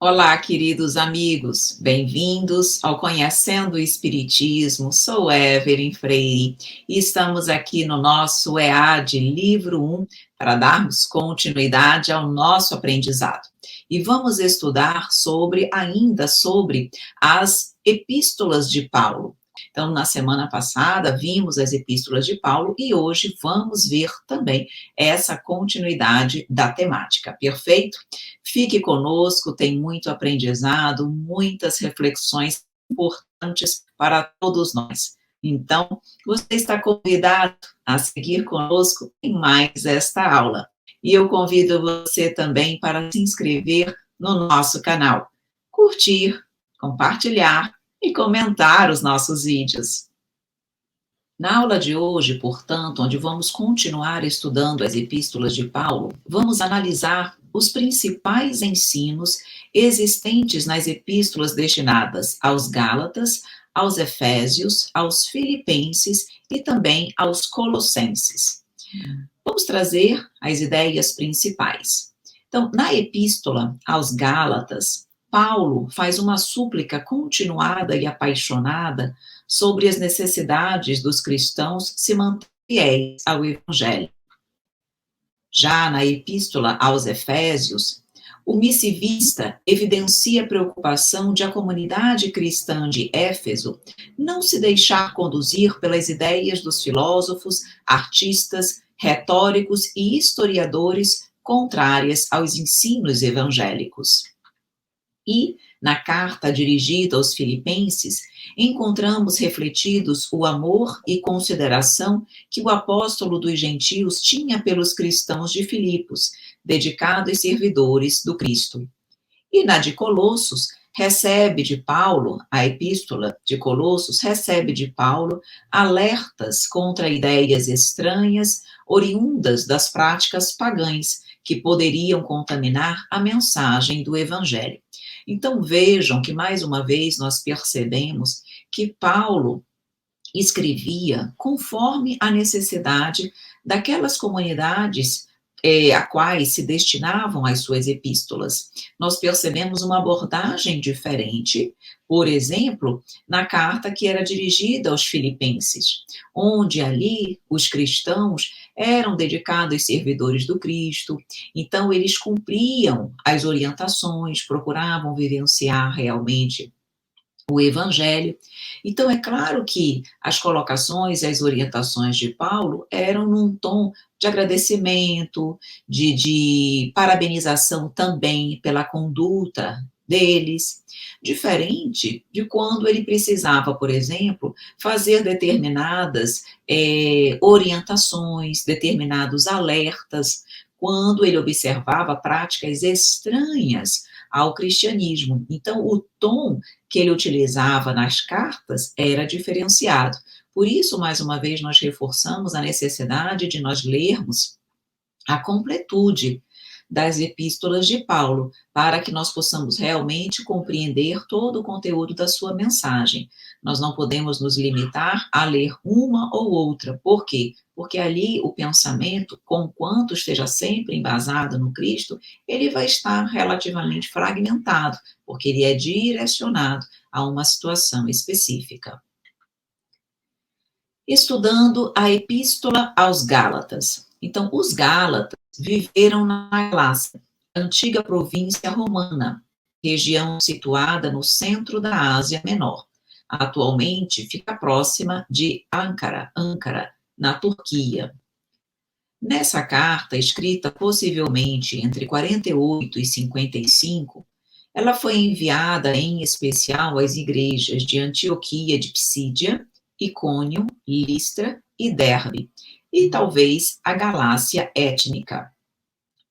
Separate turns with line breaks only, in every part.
Olá, queridos amigos, bem-vindos ao Conhecendo o Espiritismo. Sou Evelyn Freire e estamos aqui no nosso EAD Livro 1 para darmos continuidade ao nosso aprendizado. E vamos estudar ainda sobre as epístolas de Paulo. Então, na semana passada, vimos as epístolas de Paulo e hoje vamos ver também essa continuidade da temática, perfeito? Fique conosco, tem muito aprendizado, muitas reflexões importantes para todos nós. Então, você está convidado a seguir conosco em mais esta aula. E eu convido você também para se inscrever no nosso canal, curtir, compartilhar e comentar os nossos vídeos. Na aula de hoje, portanto, onde vamos continuar estudando as epístolas de Paulo, vamos analisar os principais ensinos existentes nas epístolas destinadas aos Gálatas, aos Efésios, aos Filipenses e também aos Colossenses. Vamos trazer as ideias principais. Então, na epístola aos Gálatas, Paulo faz uma súplica continuada e apaixonada sobre as necessidades dos cristãos se manterem fiéis ao Evangelho. Já na epístola aos Efésios, o missivista evidencia a preocupação de a comunidade cristã de Éfeso não se deixar conduzir pelas ideias dos filósofos, artistas, retóricos e historiadores contrárias aos ensinos evangélicos. E, na carta dirigida aos Filipenses, encontramos refletidos o amor e consideração que o apóstolo dos gentios tinha pelos cristãos de Filipos, dedicados servidores do Cristo. E na de Colossos, a epístola de Colossos recebe de Paulo alertas contra ideias estranhas, oriundas das práticas pagãs, que poderiam contaminar a mensagem do Evangelho. Então vejam que, mais uma vez, nós percebemos que Paulo escrevia conforme a necessidade daquelas comunidades a quais se destinavam as suas epístolas. Nós percebemos uma abordagem diferente, por exemplo, na carta que era dirigida aos Filipenses, onde ali os cristãos eram dedicados servidores do Cristo, então eles cumpriam as orientações, procuravam vivenciar realmente o Evangelho. Então, é claro que as colocações e as orientações de Paulo eram num tom de agradecimento, de parabenização também pela conduta deles, diferente de quando ele precisava, por exemplo, fazer determinadas orientações, determinados alertas, quando ele observava práticas estranhas ao cristianismo. Então, o tom que ele utilizava nas cartas era diferenciado. Por isso, mais uma vez, nós reforçamos a necessidade de nós lermos a completude das epístolas de Paulo, para que nós possamos realmente compreender todo o conteúdo da sua mensagem. Nós não podemos nos limitar a ler uma ou outra. Por quê? Porque ali o pensamento, conquanto esteja sempre embasado no Cristo, ele vai estar relativamente fragmentado, porque ele é direcionado a uma situação específica. Estudando a Epístola aos Gálatas. Então, os Gálatas viveram na Galácia, antiga província romana, região situada no centro da Ásia Menor. Atualmente fica próxima de Ankara, na Turquia. Nessa carta, escrita possivelmente entre 48 e 55, ela foi enviada em especial às igrejas de Antioquia de Psídia, Icônio, Listra e Derbe, e talvez a Galácia étnica.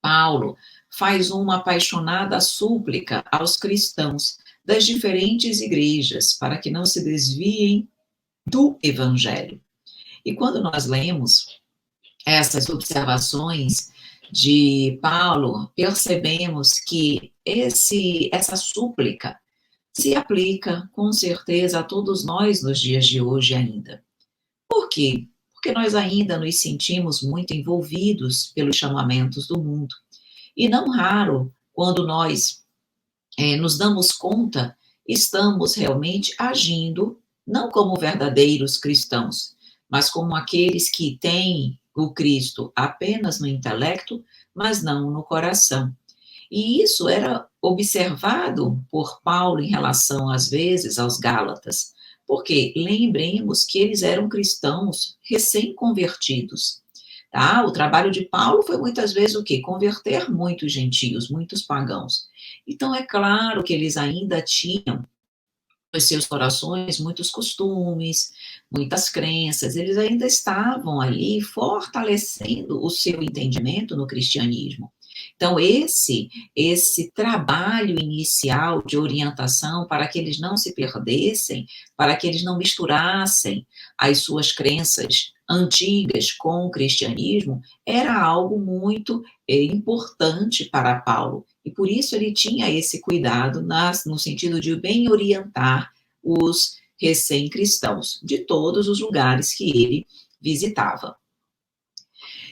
Paulo faz uma apaixonada súplica aos cristãos das diferentes igrejas para que não se desviem do Evangelho. E quando nós lemos essas observações de Paulo, percebemos que essa súplica se aplica com certeza a todos nós nos dias de hoje ainda. Por quê? Porque nós ainda nos sentimos muito envolvidos pelos chamamentos do mundo. E não raro, quando nós nos damos conta, estamos realmente agindo não como verdadeiros cristãos, mas como aqueles que têm o Cristo apenas no intelecto, mas não no coração. E isso era observado por Paulo em relação, às vezes, aos Gálatas, porque lembremos que eles eram cristãos recém-convertidos. Tá? O trabalho de Paulo foi muitas vezes o quê? Converter muitos gentios, muitos pagãos. Então, é claro que eles ainda tinham nos seus corações muitos costumes, muitas crenças, eles ainda estavam ali fortalecendo o seu entendimento no cristianismo. Então, esse trabalho inicial de orientação para que eles não se perdessem, para que eles não misturassem as suas crenças antigas com o cristianismo, era algo muito importante para Paulo. E por isso ele tinha esse cuidado no sentido de bem orientar os recém-cristãos de todos os lugares que ele visitava.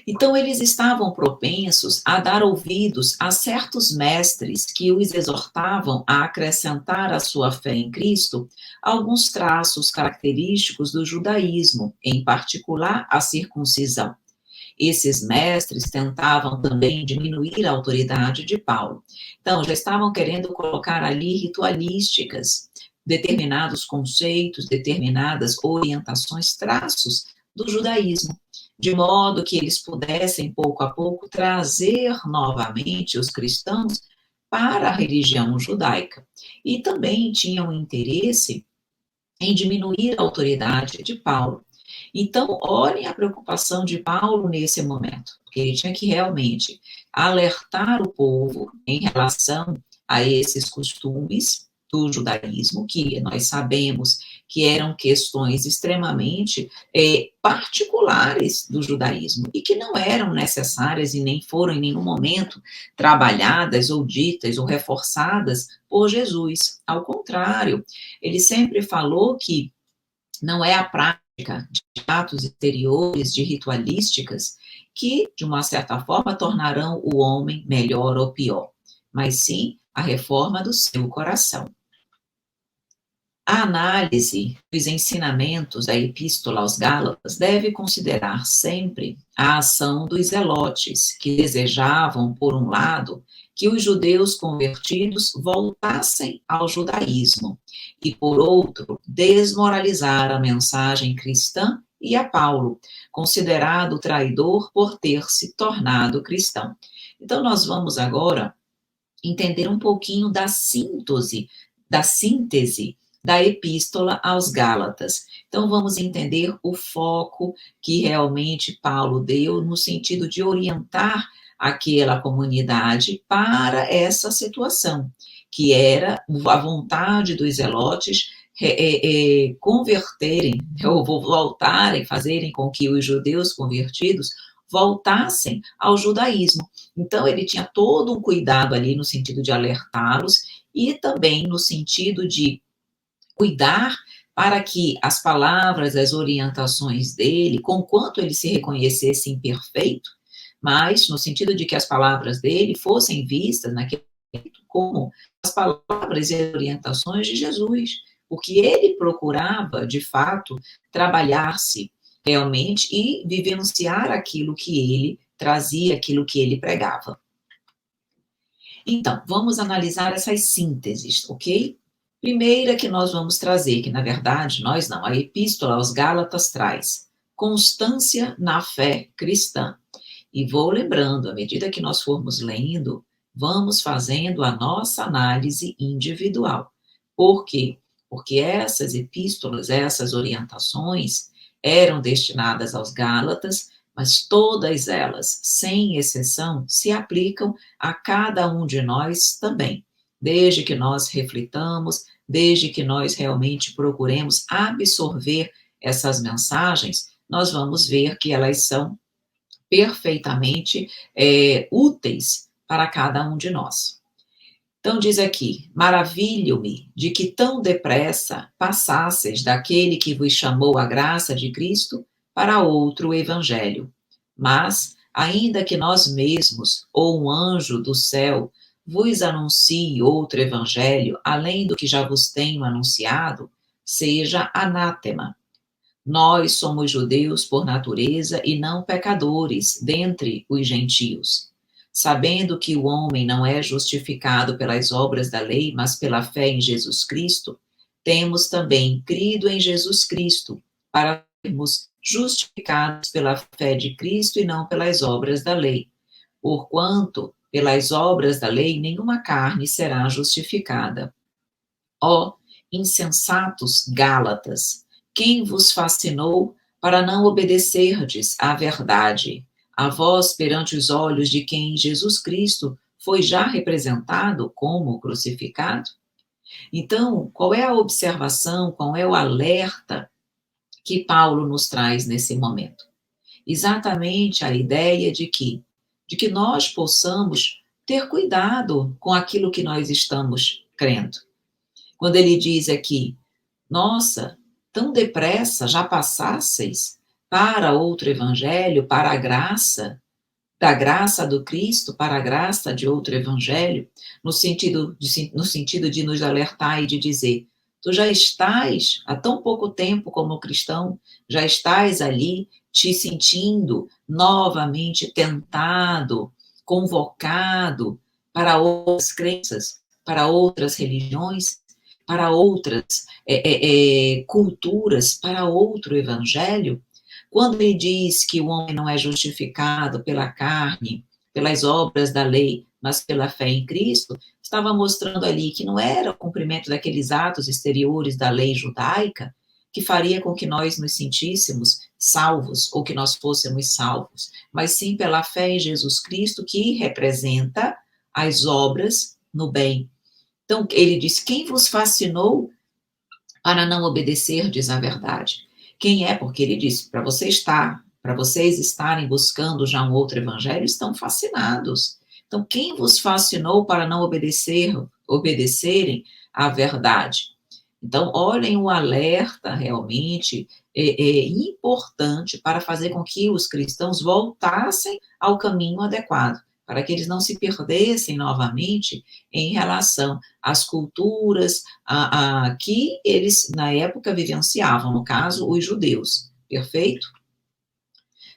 Então, eles estavam propensos a dar ouvidos a certos mestres que os exortavam a acrescentar à sua fé em Cristo alguns traços característicos do judaísmo, em particular a circuncisão. Esses mestres tentavam também diminuir a autoridade de Paulo. Então, já estavam querendo colocar ali ritualísticas, determinados conceitos, determinadas orientações, traços do judaísmo, de modo que eles pudessem, pouco a pouco, trazer novamente os cristãos para a religião judaica. E também tinham interesse em diminuir a autoridade de Paulo. Então, olhem a preocupação de Paulo nesse momento, porque ele tinha que realmente alertar o povo em relação a esses costumes do judaísmo, que nós sabemos que eram questões extremamente particulares do judaísmo e que não eram necessárias e nem foram em nenhum momento trabalhadas ou ditas ou reforçadas por Jesus. Ao contrário, ele sempre falou que não é a prática de atos exteriores, de ritualísticas, que, de uma certa forma, tornarão o homem melhor ou pior, mas sim a reforma do seu coração. A análise dos ensinamentos da Epístola aos Gálatas deve considerar sempre a ação dos zelotes, que desejavam, por um lado, que os judeus convertidos voltassem ao judaísmo, e, por outro, desmoralizar a mensagem cristã e a Paulo, considerado traidor por ter se tornado cristão. Então, nós vamos agora entender um pouquinho da síntese da Epístola aos Gálatas. Então, vamos entender o foco que realmente Paulo deu no sentido de orientar aquela comunidade para essa situação, que era a vontade dos zelotes converterem, ou voltarem, fazerem com que os judeus convertidos voltassem ao judaísmo. Então, ele tinha todo um cuidado ali no sentido de alertá-los e também no sentido de cuidar para que as palavras, as orientações dele, conquanto ele se reconhecesse imperfeito, mas no sentido de que as palavras dele fossem vistas naquele momento como as palavras e orientações de Jesus, porque ele procurava, de fato, trabalhar-se realmente e vivenciar aquilo que ele trazia, aquilo que ele pregava. Então, vamos analisar essas sínteses, ok? Primeira que nós vamos trazer, que na verdade nós não, a Epístola aos Gálatas traz constância na fé cristã. E vou lembrando, à medida que nós formos lendo, vamos fazendo a nossa análise individual. Por quê? Porque essas epístolas, essas orientações eram destinadas aos Gálatas, mas todas elas, sem exceção, se aplicam a cada um de nós também, desde que nós reflitamos, desde que nós realmente procuremos absorver essas mensagens, nós vamos ver que elas são perfeitamente úteis para cada um de nós. Então diz aqui, maravilho-me de que tão depressa passasseis daquele que vos chamou a graça de Cristo para outro evangelho. Mas, ainda que nós mesmos, ou um anjo do céu, vos anuncie outro evangelho, além do que já vos tenho anunciado, seja anátema. Nós somos judeus por natureza e não pecadores dentre os gentios. Sabendo que o homem não é justificado pelas obras da lei, mas pela fé em Jesus Cristo, temos também crido em Jesus Cristo, para sermos justificados pela fé de Cristo e não pelas obras da lei. Porquanto, pelas obras da lei, nenhuma carne será justificada. Ó insensatos Gálatas, quem vos fascinou para não obedecerdes à verdade, a vós perante os olhos de quem Jesus Cristo foi já representado como crucificado? Então, qual é a observação, qual é o alerta que Paulo nos traz nesse momento? Exatamente a ideia de que nós possamos ter cuidado com aquilo que nós estamos crendo. Quando ele diz aqui, nossa, tão depressa já passasseis para outro evangelho, para a graça, da graça do Cristo para a graça de outro evangelho, no sentido de nos alertar e de dizer, tu já estás há tão pouco tempo como cristão, já estás ali te sentindo novamente tentado, convocado para outras crenças, para outras religiões, para outras culturas, para outro evangelho. Quando ele diz que o homem não é justificado pela carne, pelas obras da lei, mas pela fé em Cristo, estava mostrando ali que não era o cumprimento daqueles atos exteriores da lei judaica que faria com que nós nos sentíssemos salvos ou que nós fôssemos salvos, mas sim pela fé em Jesus Cristo, que representa as obras no bem. Então, ele diz, quem vos fascinou para não obedecerdes à verdade? Quem é? Porque ele diz, para vocês estarem buscando já um outro evangelho, estão fascinados. Então, quem vos fascinou para não obedecerem à verdade? Então, olhem o alerta realmente importante para fazer com que os cristãos voltassem ao caminho adequado, para que eles não se perdessem novamente em relação às culturas que eles, na época, vivenciavam, no caso, os judeus. Perfeito?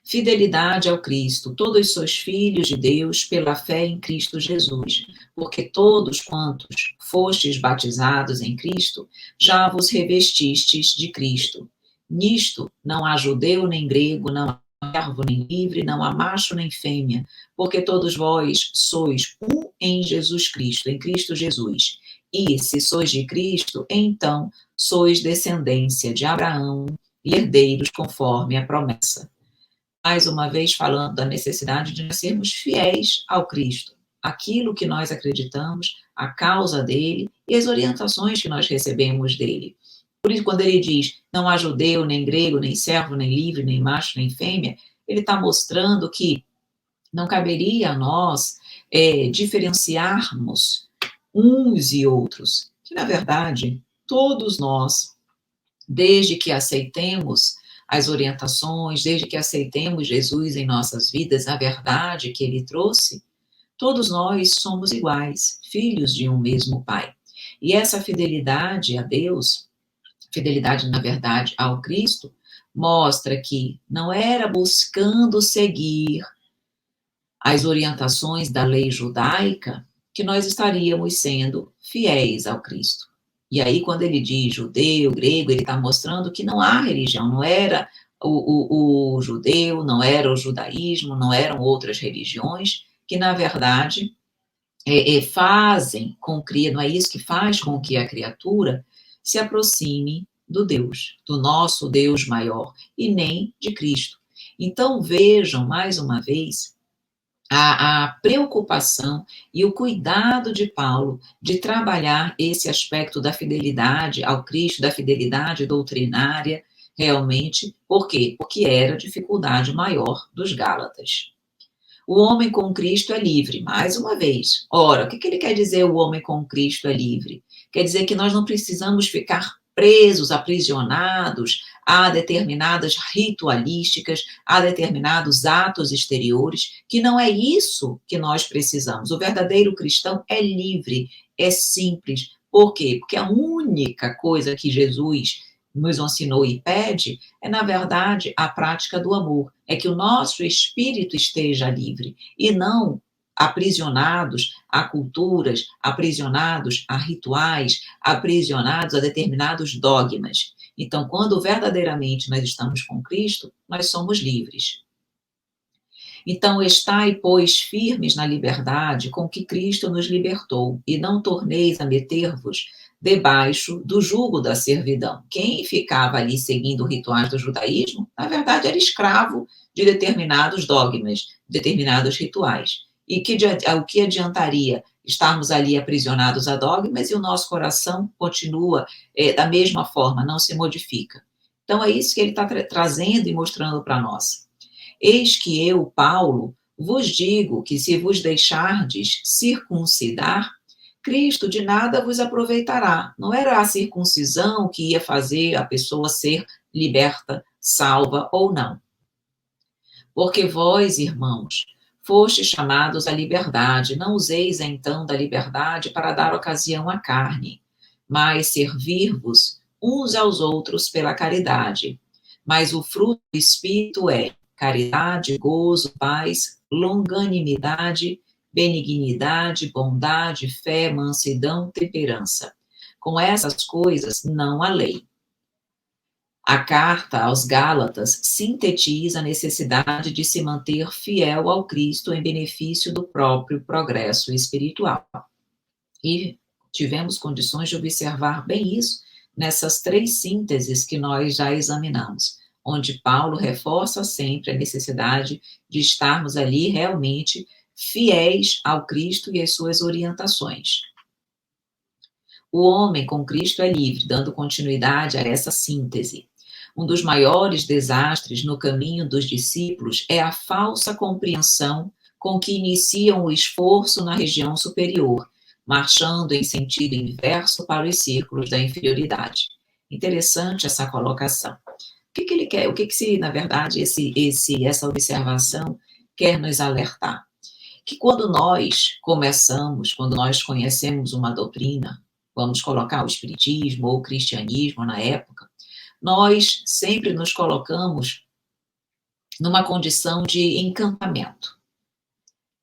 Fidelidade ao Cristo, todos sois filhos de Deus pela fé em Cristo Jesus, porque todos quantos fostes batizados em Cristo, já vos revestistes de Cristo. Nisto não há judeu nem grego, não há servo nem livre, não há macho nem fêmea, porque todos vós sois um em Jesus Cristo, em Cristo Jesus. E se sois de Cristo, então sois descendência de Abraão e herdeiros conforme a promessa. Mais uma vez falando da necessidade de nós sermos fiéis ao Cristo, aquilo que nós acreditamos, a causa dele e as orientações que nós recebemos dele. Por isso, quando ele diz, não há judeu, nem grego, nem servo, nem livre, nem macho, nem fêmea, ele está mostrando que não caberia a nós diferenciarmos uns e outros, que na verdade, todos nós, desde que aceitemos as orientações, desde que aceitemos Jesus em nossas vidas, a verdade que ele trouxe, todos nós somos iguais, filhos de um mesmo Pai. E essa fidelidade a Deus, fidelidade, na verdade, ao Cristo, mostra que não era buscando seguir as orientações da lei judaica que nós estaríamos sendo fiéis ao Cristo. E aí, quando ele diz judeu, grego, ele está mostrando que não há religião, não era o judeu, não era o judaísmo, não eram outras religiões, que, na verdade, fazem com que, não é isso que faz com que a criatura se aproxime do Deus, do nosso Deus maior, e nem de Cristo. Então, vejam, mais uma vez, a preocupação e o cuidado de Paulo de trabalhar esse aspecto da fidelidade ao Cristo, da fidelidade doutrinária, realmente. Por quê? Porque era a dificuldade maior dos Gálatas. O homem com Cristo é livre, mais uma vez. Ora, o que ele quer dizer o homem com Cristo é livre? Quer dizer que nós não precisamos ficar presos, aprisionados a determinadas ritualísticas, a determinados atos exteriores, que não é isso que nós precisamos. O verdadeiro cristão é livre, é simples. Por quê? Porque a única coisa que Jesus nos ensinou e pede é, na verdade, a prática do amor. É que o nosso espírito esteja livre e não aprisionados a culturas, aprisionados a rituais, aprisionados a determinados dogmas. Então, quando verdadeiramente nós estamos com Cristo, nós somos livres. Então, estai, pois, firmes na liberdade com que Cristo nos libertou, e não torneis a meter-vos debaixo do jugo da servidão. Quem ficava ali seguindo rituais do judaísmo, na verdade, era escravo de determinados dogmas, determinados rituais. E o que adiantaria estarmos ali aprisionados a dogmas e o nosso coração continua da mesma forma, não se modifica. Então, é isso que ele está trazendo e mostrando para nós. Eis que eu, Paulo, vos digo que se vos deixardes circuncidar, Cristo de nada vos aproveitará. Não era a circuncisão que ia fazer a pessoa ser liberta, salva ou não. Porque vós, irmãos, fostes chamados à liberdade, não useis então da liberdade para dar ocasião à carne, mas servir-vos uns aos outros pela caridade. Mas o fruto do Espírito é caridade, gozo, paz, longanimidade, benignidade, bondade, fé, mansidão, temperança. Com essas coisas não há lei. A carta aos Gálatas sintetiza a necessidade de se manter fiel ao Cristo em benefício do próprio progresso espiritual. E tivemos condições de observar bem isso nessas 3 sínteses que nós já examinamos, onde Paulo reforça sempre a necessidade de estarmos ali realmente fiéis ao Cristo e às suas orientações. O homem com Cristo é livre, dando continuidade a essa síntese. Um dos maiores desastres no caminho dos discípulos é a falsa compreensão com que iniciam o esforço na região superior, marchando em sentido inverso para os círculos da inferioridade. Interessante essa colocação. O que ele quer? O que se, na verdade, essa observação quer nos alertar? Que quando nós começamos, quando nós conhecemos uma doutrina, vamos colocar o espiritismo ou o cristianismo na época, nós sempre nos colocamos numa condição de encantamento.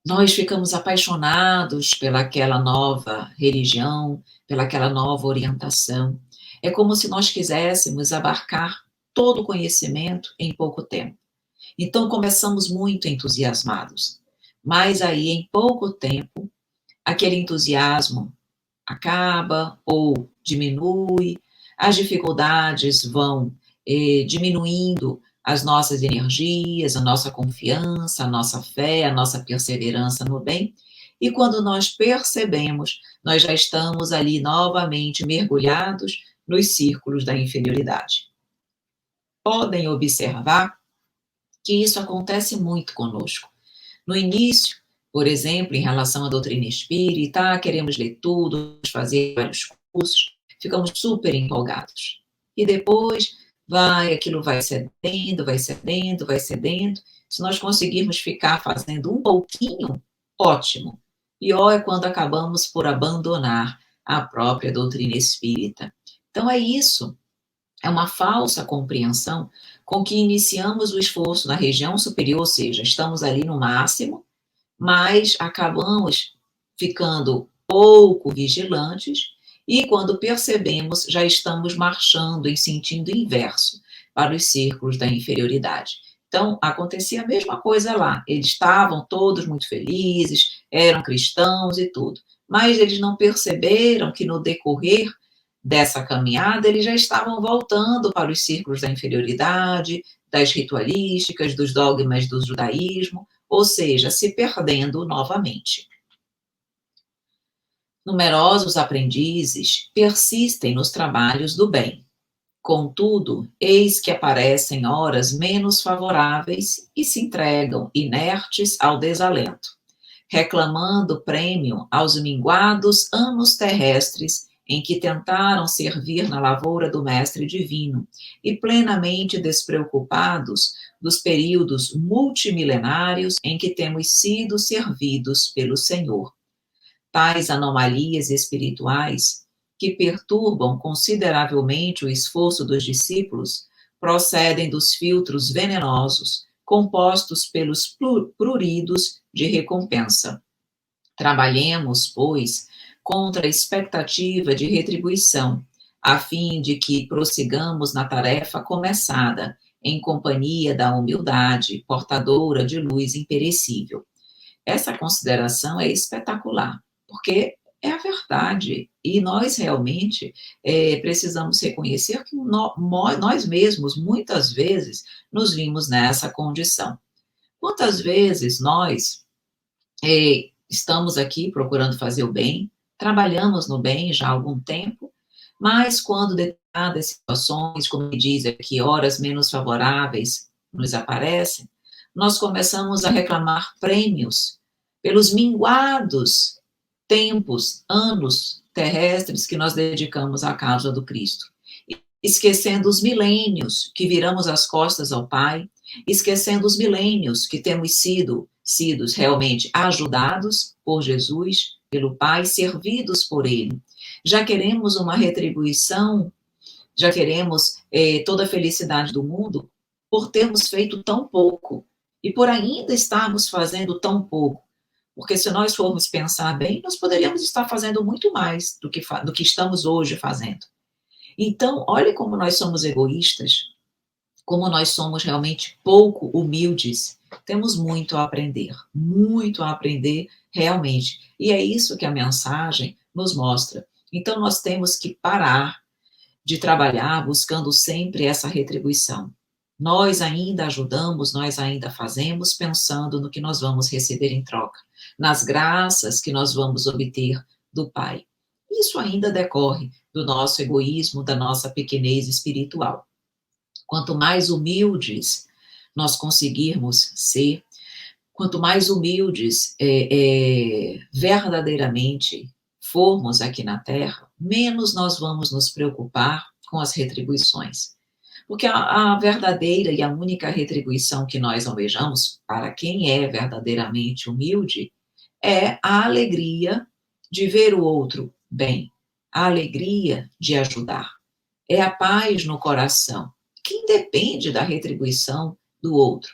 Nós ficamos apaixonados pelaquela nova religião, pelaquela nova orientação. É como se nós quiséssemos abarcar todo o conhecimento em pouco tempo. Então, começamos muito entusiasmados, mas aí, em pouco tempo, aquele entusiasmo acaba ou diminui, as dificuldades vão diminuindo as nossas energias, a nossa confiança, a nossa fé, a nossa perseverança no bem, e quando nós percebemos, nós já estamos ali novamente mergulhados nos círculos da inferioridade. Podem observar que isso acontece muito conosco. No início, por exemplo, em relação à doutrina espírita, queremos ler tudo, fazer vários cursos, ficamos super empolgados. E depois, aquilo vai cedendo, vai cedendo, vai cedendo. Se nós conseguirmos ficar fazendo um pouquinho, ótimo. Pior é quando acabamos por abandonar a própria doutrina espírita. Então é isso, é uma falsa compreensão com que iniciamos o esforço na região superior, ou seja, estamos ali no máximo, mas acabamos ficando pouco vigilantes e quando percebemos, já estamos marchando em sentido inverso para os círculos da inferioridade. Então, acontecia a mesma coisa lá. Eles estavam todos muito felizes, eram cristãos e tudo, mas eles não perceberam que no decorrer dessa caminhada, eles já estavam voltando para os círculos da inferioridade, das ritualísticas, dos dogmas do judaísmo, ou seja, se perdendo novamente. Numerosos aprendizes persistem nos trabalhos do bem. Contudo, eis que aparecem horas menos favoráveis e se entregam inertes ao desalento, reclamando prêmio aos minguados anos terrestres em que tentaram servir na lavoura do Mestre Divino, e plenamente despreocupados dos períodos multimilenários em que temos sido servidos pelo Senhor. Tais anomalias espirituais, que perturbam consideravelmente o esforço dos discípulos, procedem dos filtros venenosos compostos pelos pruridos de recompensa. Trabalhemos, pois, contra a expectativa de retribuição, a fim de que prossigamos na tarefa começada, em companhia da humildade, portadora de luz imperecível. Essa consideração é espetacular, porque é a verdade, e nós realmente precisamos reconhecer que nós mesmos, muitas vezes, nos vimos nessa condição. Quantas vezes nós estamos aqui procurando fazer o bem, trabalhamos no bem já há algum tempo, mas quando determinadas situações, como diz aqui, horas menos favoráveis nos aparecem, nós começamos a reclamar prêmios pelos minguados tempos, anos terrestres que nós dedicamos à causa do Cristo, esquecendo os milênios que viramos as costas ao Pai, esquecendo os milênios que temos sido realmente ajudados por Jesus, pelo Pai, servidos por Ele. Já queremos uma retribuição, já queremos toda a felicidade do mundo por termos feito tão pouco e por ainda estarmos fazendo tão pouco. Porque se nós formos pensar bem, nós poderíamos estar fazendo muito mais do que estamos hoje fazendo. Então, olhe como nós somos egoístas, como nós somos realmente pouco humildes. Temos muito a aprender realmente. E é isso que a mensagem nos mostra. Então, nós temos que parar de trabalhar buscando sempre essa retribuição. Nós ainda ajudamos, nós ainda fazemos, pensando no que nós vamos receber em troca, nas graças que nós vamos obter do Pai. Isso ainda decorre do nosso egoísmo, da nossa pequenez espiritual. Quanto mais humildes nós conseguirmos ser, quanto mais humildes verdadeiramente formos aqui na Terra, menos nós vamos nos preocupar com as retribuições. Porque a verdadeira e a única retribuição que nós almejamos para quem é verdadeiramente humilde é a alegria de ver o outro bem, a alegria de ajudar. É a paz no coração, que independe da retribuição do outro.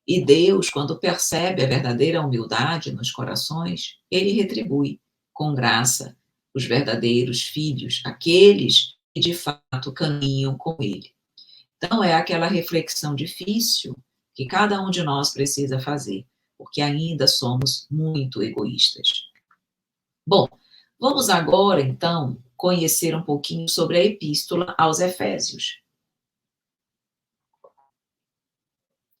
E Deus, quando percebe a verdadeira humildade nos corações, ele retribui com graça os verdadeiros filhos, aqueles que de fato caminham com ele. Então, é aquela reflexão difícil que cada um de nós precisa fazer, porque ainda somos muito egoístas. Bom, vamos agora, então, conhecer um pouquinho sobre a Epístola aos Efésios.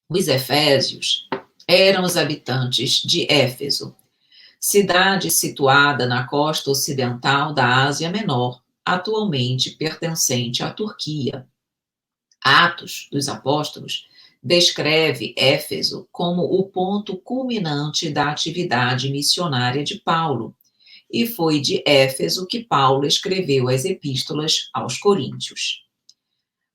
Os Efésios eram os habitantes de Éfeso, cidade situada na costa ocidental da Ásia Menor, atualmente pertencente à Turquia. Atos dos Apóstolos descreve Éfeso como o ponto culminante da atividade missionária de Paulo, e foi de Éfeso que Paulo escreveu as epístolas aos Coríntios.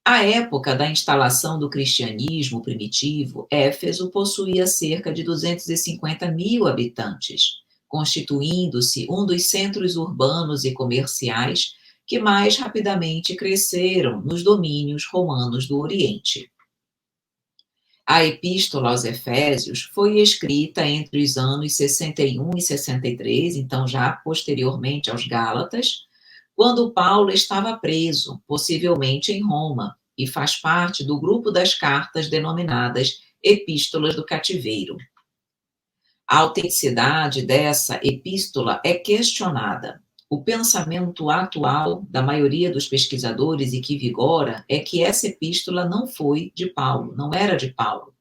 À época da instalação do cristianismo primitivo, Éfeso possuía cerca de 250 mil habitantes, constituindo-se um dos centros urbanos e comerciais que mais rapidamente cresceram nos domínios romanos do Oriente. A Epístola aos Efésios foi escrita entre os anos 61 e 63, então já posteriormente aos Gálatas, quando Paulo estava preso, possivelmente em Roma, e faz parte do grupo das cartas denominadas Epístolas do Cativeiro. A autenticidade dessa epístola é questionada. O pensamento atual da maioria dos pesquisadores e que vigora é que essa epístola não foi de Paulo, não era de Paulo.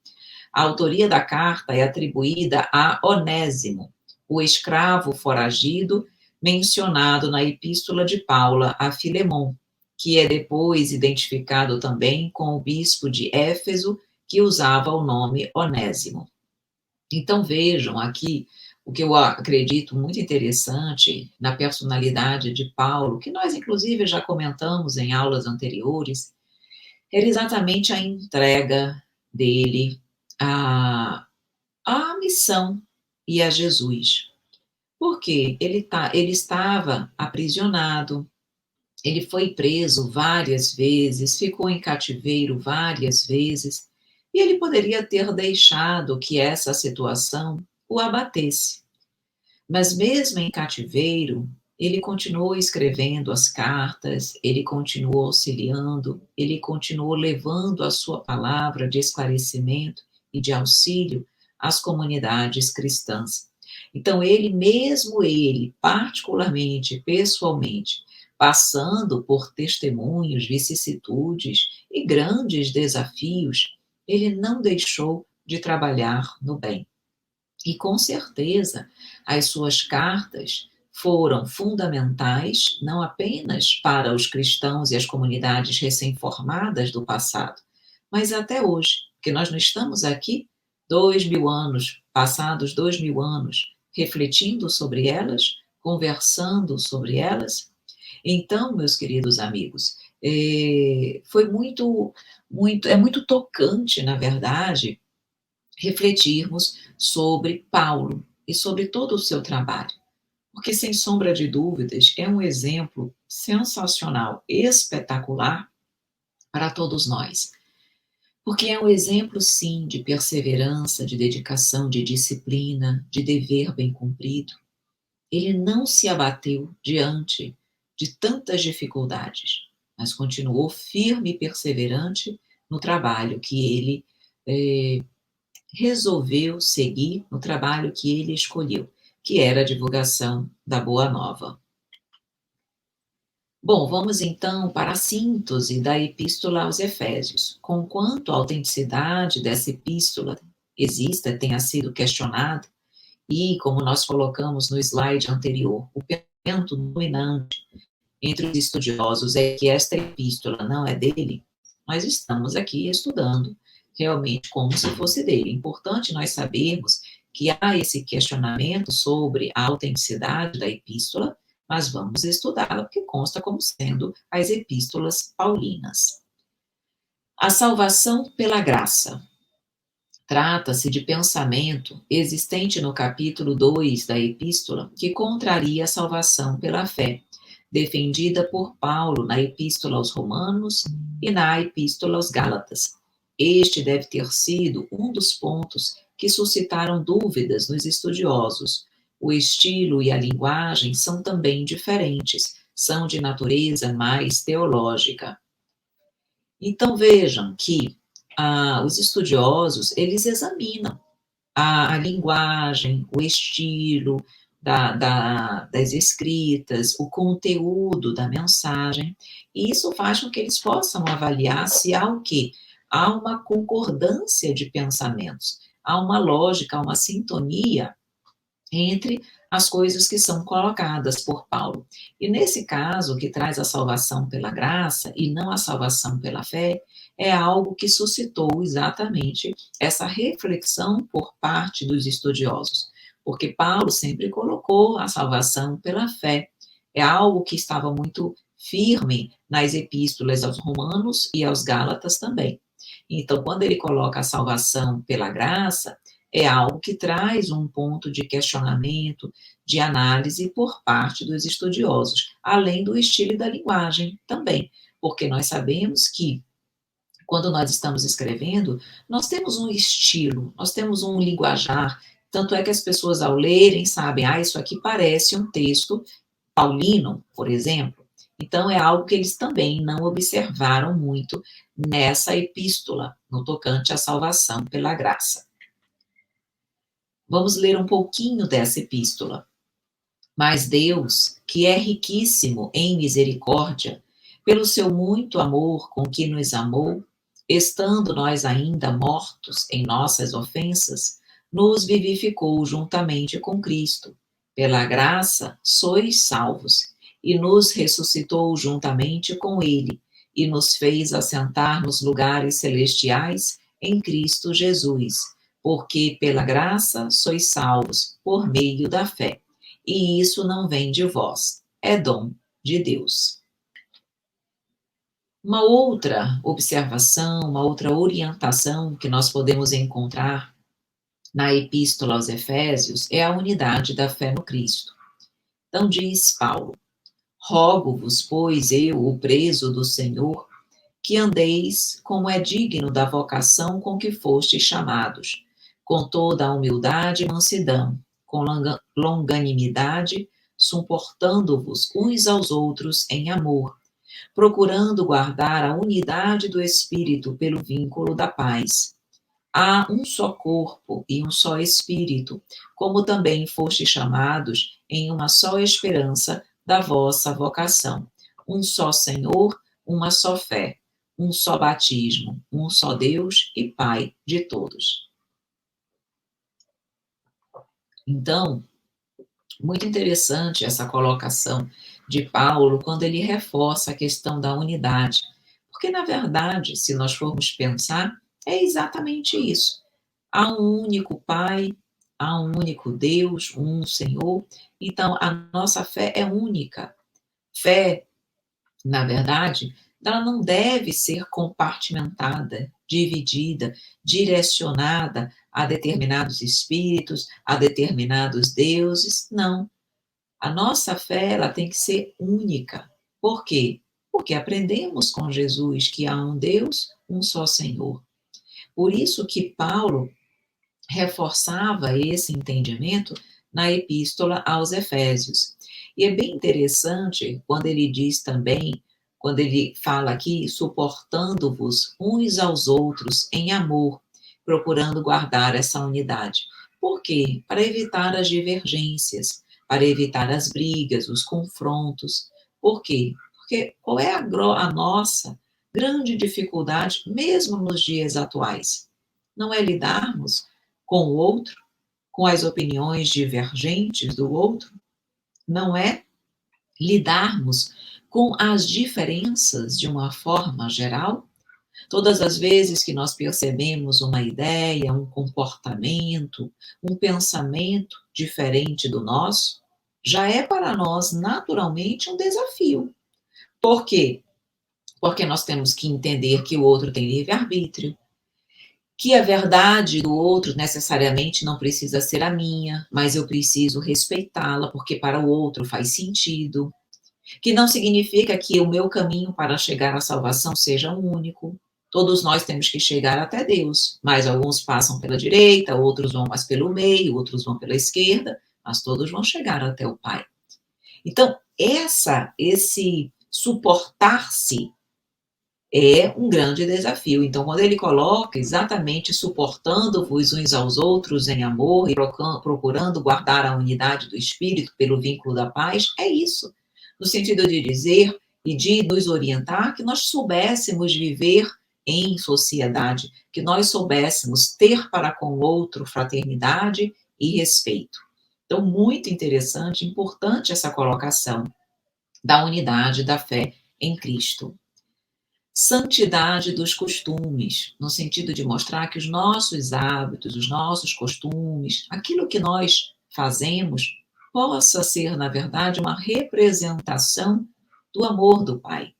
A autoria da carta é atribuída a Onésimo, o escravo foragido mencionado na epístola de Paula a Filemon, que é depois identificado também com o bispo de Éfeso, que usava o nome Onésimo. Então vejam aqui o que eu acredito muito interessante na personalidade de Paulo, que nós inclusive já comentamos em aulas anteriores, era exatamente a entrega dele à, à missão e a Jesus. Porque ele estava aprisionado, ele foi preso várias vezes, ficou em cativeiro várias vezes, e ele poderia ter deixado que essa situação o abatesse. Mas mesmo em cativeiro, ele continuou escrevendo as cartas, ele continuou auxiliando, ele continuou levando a sua palavra de esclarecimento e de auxílio às comunidades cristãs. Então, ele, particularmente, pessoalmente, passando por testemunhos, vicissitudes e grandes desafios, ele não deixou de trabalhar no bem. E com certeza, as suas cartas foram fundamentais não apenas para os cristãos e as comunidades recém-formadas do passado, mas até hoje, porque nós não estamos aqui 2000 anos, passados 2000 anos, refletindo sobre elas, conversando sobre elas. Então, meus queridos amigos, foi é muito tocante, na verdade, refletirmos sobre Paulo e sobre todo o seu trabalho, porque, sem sombra de dúvidas, é um exemplo sensacional, espetacular para todos nós. Porque é um exemplo, sim, de perseverança, de dedicação, de disciplina, de dever bem cumprido. Ele não se abateu diante de tantas dificuldades, mas continuou firme e perseverante no trabalho que ele resolveu seguir no trabalho que ele escolheu, que era a divulgação da Boa Nova. Bom, vamos então para a síntese da Epístola aos Efésios. Conquanto a autenticidade dessa epístola tenha sido questionada, e, como nós colocamos no slide anterior, o pensamento dominante entre os estudiosos é que esta epístola não é dele, nós estamos aqui estudando realmente como se fosse dele. É importante nós sabermos que há esse questionamento sobre a autenticidade da epístola, mas vamos estudá-la porque consta como sendo as epístolas paulinas. A salvação pela graça. Trata-se de pensamento existente no capítulo 2 da epístola que contraria a salvação pela fé, defendida por Paulo na epístola aos Romanos e na epístola aos Gálatas. Este deve ter sido um dos pontos que suscitaram dúvidas nos estudiosos. O estilo e a linguagem são também diferentes, são de natureza mais teológica. Então vejam que os estudiosos, eles examinam a linguagem, o estilo das escritas, o conteúdo da mensagem, e isso faz com que eles possam avaliar se há o quê? Há uma concordância de pensamentos, há uma lógica, há uma sintonia entre as coisas que são colocadas por Paulo. E nesse caso, que traz a salvação pela graça e não a salvação pela fé, é algo que suscitou exatamente essa reflexão por parte dos estudiosos, porque Paulo sempre colocou a salvação pela fé. É algo que estava muito firme nas epístolas aos Romanos e aos Gálatas também. Então, quando ele coloca a salvação pela graça, é algo que traz um ponto de questionamento, de análise por parte dos estudiosos, além do estilo e da linguagem também, porque nós sabemos que quando nós estamos escrevendo, nós temos um estilo, nós temos um linguajar, tanto é que as pessoas ao lerem sabem, isso aqui parece um texto paulino, por exemplo. Então é algo que eles também não observaram muito nessa epístola, no tocante à salvação pela graça. Vamos ler um pouquinho dessa epístola. Mas Deus, que é riquíssimo em misericórdia, pelo seu muito amor com que nos amou, estando nós ainda mortos em nossas ofensas, nos vivificou juntamente com Cristo. Pela graça sois salvos, e nos ressuscitou juntamente com Ele, e nos fez assentar nos lugares celestiais em Cristo Jesus, porque pela graça sois salvos por meio da fé. E isso não vem de vós, é dom de Deus. Uma outra observação, uma outra orientação que nós podemos encontrar na Epístola aos Efésios é a unidade da fé no Cristo. Então diz Paulo: rogo-vos, pois eu, o preso do Senhor, que andeis como é digno da vocação com que fostes chamados, com toda a humildade e mansidão, com longanimidade, suportando-vos uns aos outros em amor, procurando guardar a unidade do Espírito pelo vínculo da paz. Há um só corpo e um só Espírito, como também fostes chamados em uma só esperança da vossa vocação. Um só Senhor, uma só fé, um só batismo, um só Deus e Pai de todos. Então, muito interessante essa colocação de Paulo quando ele reforça a questão da unidade. Porque, na verdade, se nós formos pensar, é exatamente isso. Há um único Pai, há um único Deus, um Senhor. Então, a nossa fé é única. Fé, na verdade, ela não deve ser compartimentada, dividida, direcionada a determinados espíritos, a determinados deuses. Não. A nossa fé, ela tem que ser única. Por quê? Porque aprendemos com Jesus que há um Deus, um só Senhor. Por isso que Paulo reforçava esse entendimento na Epístola aos Efésios. E é bem interessante quando ele diz também, quando ele fala aqui, suportando-vos uns aos outros em amor, procurando guardar essa unidade. Por quê? Para evitar as divergências, para evitar as brigas, os confrontos. Por quê? Porque qual é a nossa grande dificuldade, mesmo nos dias atuais? Não é lidarmos com o outro, com as opiniões divergentes do outro, não é lidarmos com as diferenças de uma forma geral. Todas as vezes que nós percebemos uma ideia, um comportamento, um pensamento diferente do nosso, já é para nós naturalmente um desafio. Por quê? Porque nós temos que entender que o outro tem livre-arbítrio, que a verdade do outro necessariamente não precisa ser a minha, mas eu preciso respeitá-la, porque para o outro faz sentido, que não significa que o meu caminho para chegar à salvação seja um único. Todos nós temos que chegar até Deus, mas alguns passam pela direita, outros vão mais pelo meio, outros vão pela esquerda, mas todos vão chegar até o Pai. Então, esse suportar-se é um grande desafio. Então, quando ele coloca exatamente suportando-vos uns aos outros em amor e procurando guardar a unidade do Espírito pelo vínculo da paz, é isso. No sentido de dizer e de nos orientar que nós soubéssemos viver em sociedade, que nós soubéssemos ter para com o outro fraternidade e respeito. Então, muito interessante, importante essa colocação da unidade da fé em Cristo. Santidade dos costumes, no sentido de mostrar que os nossos hábitos, os nossos costumes, aquilo que nós fazemos, possa ser, na verdade, uma representação do amor do Pai.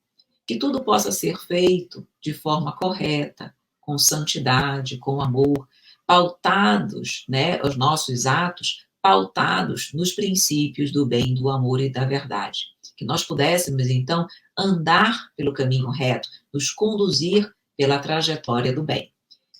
Que tudo possa ser feito de forma correta, com santidade, com amor, pautados, né, os nossos atos, pautados nos princípios do bem, do amor e da verdade. Que nós pudéssemos, então, andar pelo caminho reto, nos conduzir pela trajetória do bem.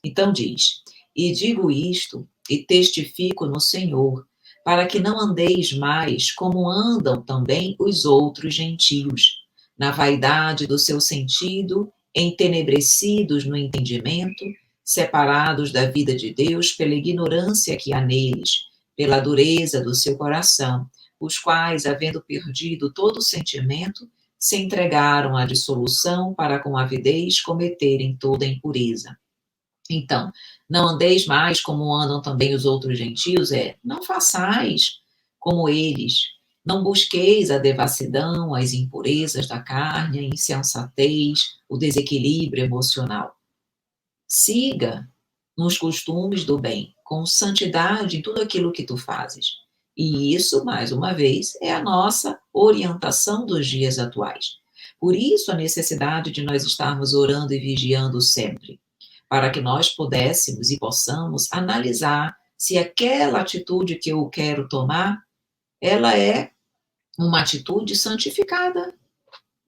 Então diz: e digo isto e testifico no Senhor, para que não andeis mais como andam também os outros gentios, na vaidade do seu sentido, entenebrecidos no entendimento, separados da vida de Deus pela ignorância que há neles, pela dureza do seu coração, os quais, havendo perdido todo o sentimento, se entregaram à dissolução para com avidez cometerem toda a impureza. Então, não andeis mais como andam também os outros gentios, não façais como eles, não busqueis a devassidão, as impurezas da carne, a insensatez, o desequilíbrio emocional. Siga nos costumes do bem, com santidade em tudo aquilo que tu fazes. E isso, mais uma vez, é a nossa orientação dos dias atuais. Por isso, a necessidade de nós estarmos orando e vigiando sempre, para que nós pudéssemos e possamos analisar se aquela atitude que eu quero tomar, ela é uma atitude santificada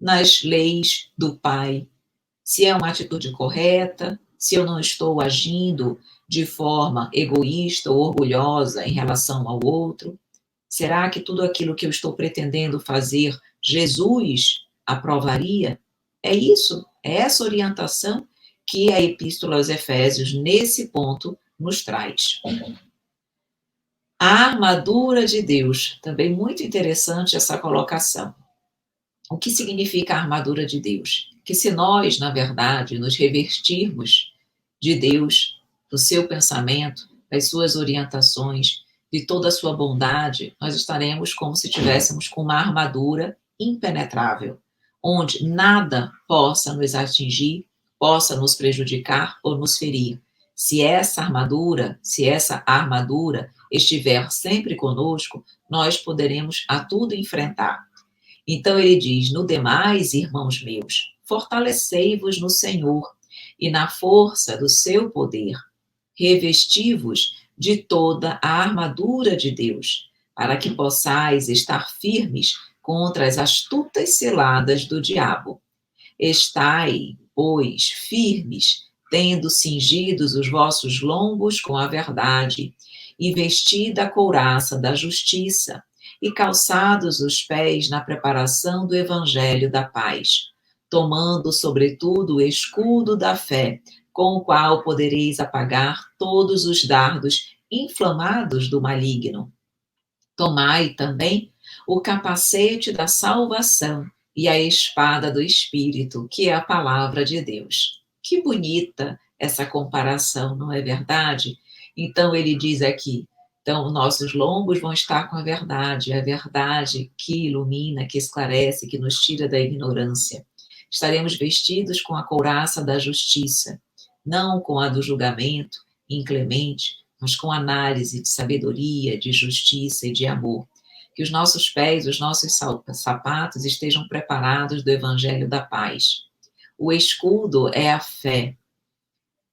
nas leis do Pai, se é uma atitude correta, se eu não estou agindo de forma egoísta ou orgulhosa em relação ao outro. Será que tudo aquilo que eu estou pretendendo fazer, Jesus aprovaria? É isso, é essa orientação que a Epístola aos Efésios, nesse ponto, nos traz. A armadura de Deus, também muito interessante essa colocação. O que significa a armadura de Deus? Que se nós, na verdade, nos revestirmos de Deus, do seu pensamento, das suas orientações, de toda a sua bondade, nós estaremos como se tivéssemos com uma armadura impenetrável, onde nada possa nos atingir, possa nos prejudicar ou nos ferir. Se essa armadura estiver sempre conosco, nós poderemos a tudo enfrentar. Então ele diz: no demais, irmãos meus, fortalecei-vos no Senhor e na força do seu poder. Revesti-vos de toda a armadura de Deus, para que possais estar firmes contra as astutas ciladas do diabo. Estai, pois, firmes, tendo cingidos os vossos lombos com a verdade, e vestida a couraça da justiça, e calçados os pés na preparação do evangelho da paz, tomando, sobretudo, o escudo da fé, com o qual podereis apagar todos os dardos inflamados do maligno. Tomai também o capacete da salvação e a espada do Espírito, que é a palavra de Deus. Que bonita essa comparação, não é verdade? Então ele diz aqui, então nossos lombos vão estar com a verdade que ilumina, que esclarece, que nos tira da ignorância. Estaremos vestidos com a couraça da justiça, não com a do julgamento inclemente, mas com análise de sabedoria, de justiça e de amor. Que os nossos pés, os nossos sapatos estejam preparados do evangelho da paz. O escudo é a fé,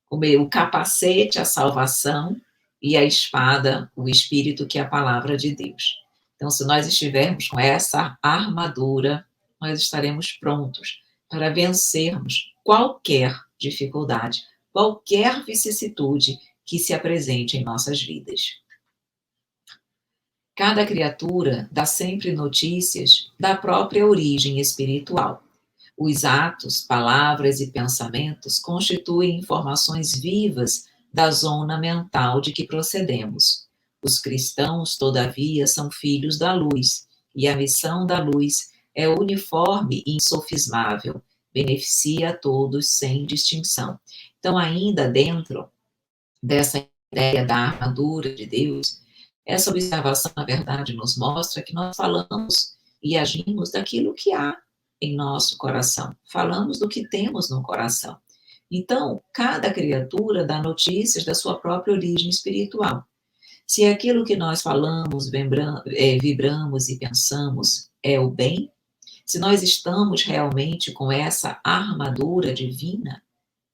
o capacete, a salvação, e a espada, o Espírito, que é a palavra de Deus. Então, se nós estivermos com essa armadura, nós estaremos prontos para vencermos qualquer dificuldade, qualquer vicissitude que se apresente em nossas vidas. Cada criatura dá sempre notícias da própria origem espiritual. Os atos, palavras e pensamentos constituem informações vivas da zona mental de que procedemos. Os cristãos, todavia, são filhos da luz, e a missão da luz é uniforme e insofismável, beneficia a todos sem distinção. Então, ainda dentro dessa ideia da armadura de Deus, essa observação, na verdade, nos mostra que nós falamos e agimos daquilo que há em nosso coração. Falamos do que temos no coração. Então, cada criatura dá notícias da sua própria origem espiritual. Se aquilo que nós falamos, vibramos e pensamos é o bem, se nós estamos realmente com essa armadura divina,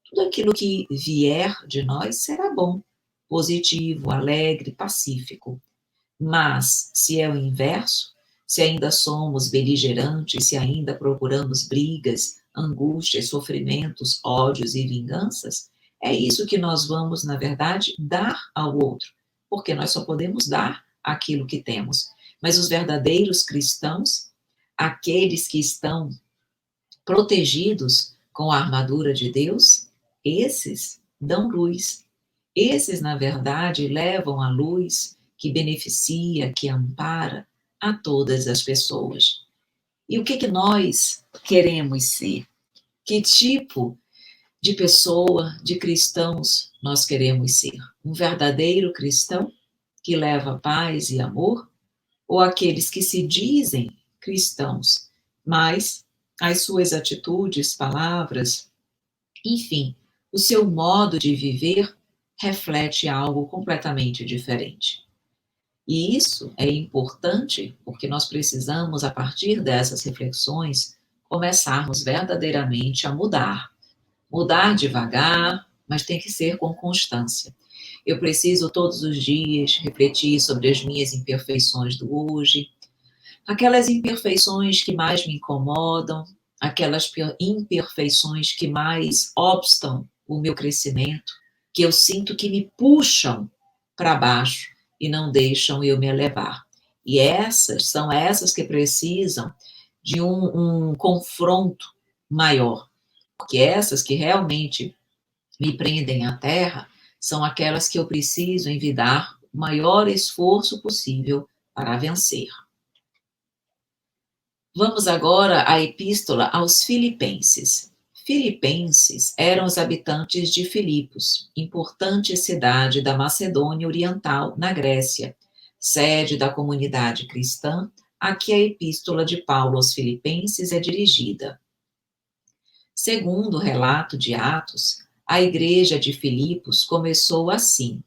tudo aquilo que vier de nós será bom, positivo, alegre, pacífico. Mas, se é o inverso, se ainda somos beligerantes, se ainda procuramos brigas, angústias, sofrimentos, ódios e vinganças, é isso que nós vamos, na verdade, dar ao outro, porque nós só podemos dar aquilo que temos. Mas os verdadeiros cristãos, aqueles que estão protegidos com a armadura de Deus, esses dão luz. Esses, na verdade, levam a luz que beneficia, que ampara a todas as pessoas. E o que nós queremos ser? Que tipo de pessoa, de cristãos nós queremos ser? Um verdadeiro cristão que leva paz e amor? Ou aqueles que se dizem cristãos, mas as suas atitudes, palavras, enfim, o seu modo de viver reflete algo completamente diferente. E isso é importante porque nós precisamos, a partir dessas reflexões, começarmos verdadeiramente a mudar. Mudar devagar, mas tem que ser com constância. Eu preciso todos os dias refletir sobre as minhas imperfeições do hoje, aquelas imperfeições que mais me incomodam, aquelas imperfeições que mais obstam o meu crescimento, que eu sinto que me puxam para baixo e não deixam eu me elevar. E essas que precisam de um confronto maior, porque essas que realmente me prendem à terra são aquelas que eu preciso envidar o maior esforço possível para vencer. Vamos agora à epístola aos Filipenses. Filipenses eram os habitantes de Filipos, importante cidade da Macedônia Oriental, na Grécia, sede da comunidade cristã a que a epístola de Paulo aos Filipenses é dirigida. Segundo o relato de Atos, a igreja de Filipos começou assim: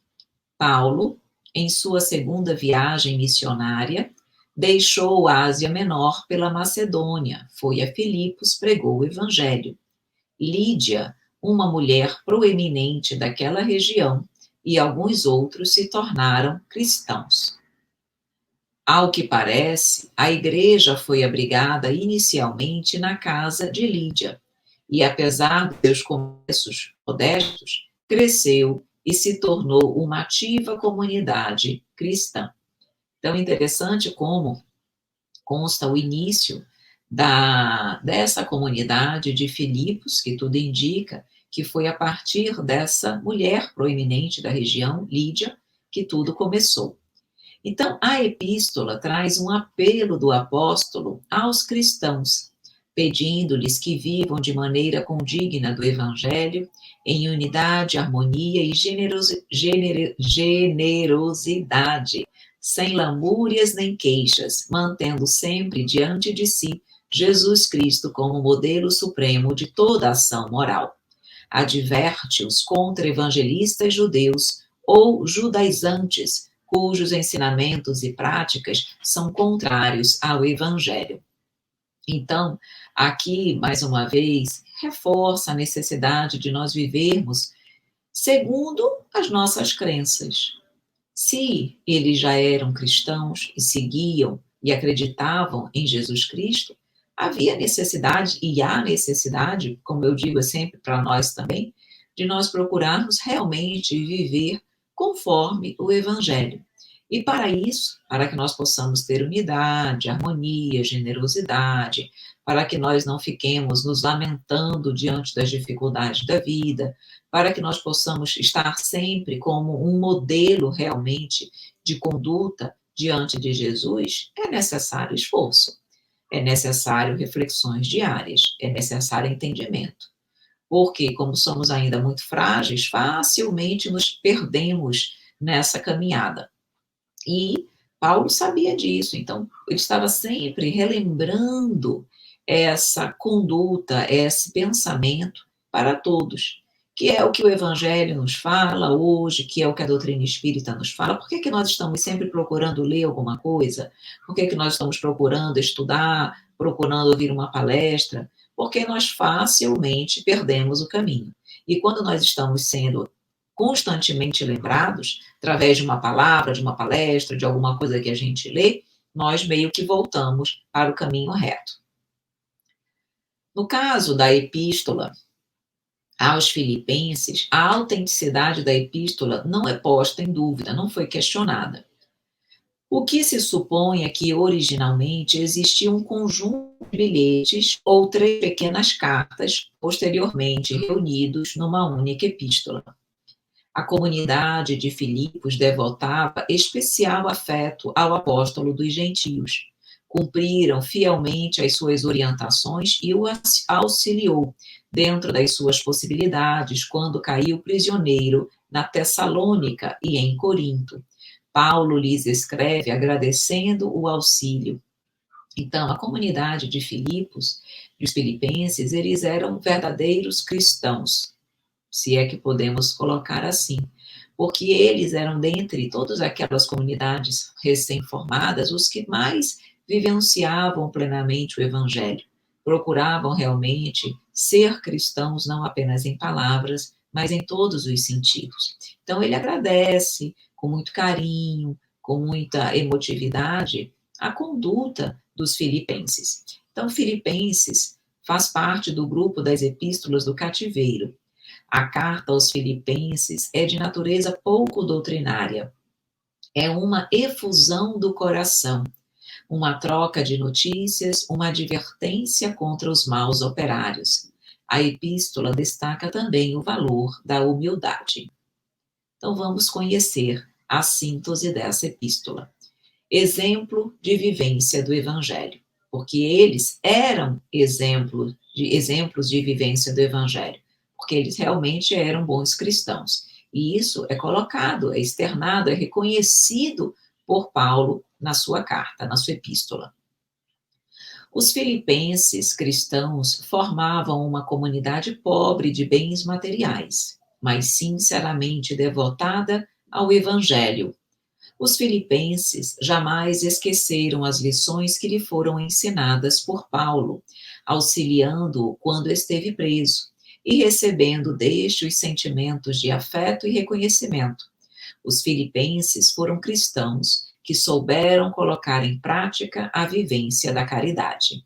Paulo, em sua segunda viagem missionária, deixou a Ásia Menor pela Macedônia, foi a Filipos, pregou o evangelho. Lídia, uma mulher proeminente daquela região, e alguns outros se tornaram cristãos. Ao que parece, a igreja foi abrigada inicialmente na casa de Lídia, e apesar de seus começos modestos, cresceu e se tornou uma ativa comunidade cristã. Então, interessante como consta o início dessa comunidade de Filipos, que tudo indica que foi a partir dessa mulher proeminente da região, Lídia, que tudo começou. Então, a epístola traz um apelo do apóstolo aos cristãos, pedindo-lhes que vivam de maneira condigna do evangelho, em unidade, harmonia e generosidade, sem lamúrias nem queixas, mantendo sempre diante de si Jesus Cristo como modelo supremo de toda ação moral. Adverte-os contra evangelistas judeus ou judaizantes, cujos ensinamentos e práticas são contrários ao evangelho. Então, aqui, mais uma vez, reforça a necessidade de nós vivermos segundo as nossas crenças. Se eles já eram cristãos e seguiam e acreditavam em Jesus Cristo, havia necessidade, e há necessidade, como eu digo sempre para nós também, de nós procurarmos realmente viver conforme o Evangelho. E para isso, para que nós possamos ter unidade, harmonia, generosidade, para que nós não fiquemos nos lamentando diante das dificuldades da vida, para que nós possamos estar sempre como um modelo realmente de conduta diante de Jesus, é necessário esforço, é necessário reflexões diárias, é necessário entendimento. Porque, como somos ainda muito frágeis, facilmente nos perdemos nessa caminhada. E Paulo sabia disso, então ele estava sempre relembrando essa conduta, esse pensamento para todos, que é o que o Evangelho nos fala hoje, que é o que a doutrina espírita nos fala. Por que nós estamos sempre procurando ler alguma coisa? Por que nós estamos procurando estudar, procurando ouvir uma palestra? Porque nós facilmente perdemos o caminho. E quando nós estamos sendo constantemente lembrados, através de uma palavra, de uma palestra, de alguma coisa que a gente lê, nós meio que voltamos para o caminho reto. No caso da epístola aos Filipenses, a autenticidade da epístola não é posta em dúvida, não foi questionada. O que se supõe é que originalmente existia um conjunto de bilhetes ou 3 pequenas cartas, posteriormente reunidos numa única epístola. A comunidade de Filipos devotava especial afeto ao apóstolo dos gentios. Cumpriram fielmente as suas orientações e o auxiliou, dentro das suas possibilidades, quando caiu prisioneiro na Tessalônica e em Corinto. Paulo lhes escreve agradecendo o auxílio. Então, a comunidade de Filipos, os filipenses, eles eram verdadeiros cristãos, se é que podemos colocar assim, porque eles eram, dentre todas aquelas comunidades recém-formadas, os que mais vivenciavam plenamente o Evangelho, procuravam realmente ser cristãos não apenas em palavras, mas em todos os sentidos. Então, ele agradece com muito carinho, com muita emotividade, a conduta dos filipenses. Então, Filipenses faz parte do grupo das epístolas do cativeiro. A carta aos Filipenses é de natureza pouco doutrinária. É uma efusão do coração, uma troca de notícias, uma advertência contra os maus operários. A epístola destaca também o valor da humildade. Então vamos conhecer a síntese dessa epístola. Exemplo de vivência do Evangelho, porque eles eram exemplos de vivência do Evangelho, porque eles realmente eram bons cristãos. E isso é colocado, é externado, é reconhecido por Paulo na sua carta, na sua epístola. Os filipenses cristãos formavam uma comunidade pobre de bens materiais, mas sinceramente devotada ao Evangelho. Os filipenses jamais esqueceram as lições que lhe foram ensinadas por Paulo, auxiliando-o quando esteve preso e recebendo deste os sentimentos de afeto e reconhecimento. Os filipenses foram cristãos que souberam colocar em prática a vivência da caridade.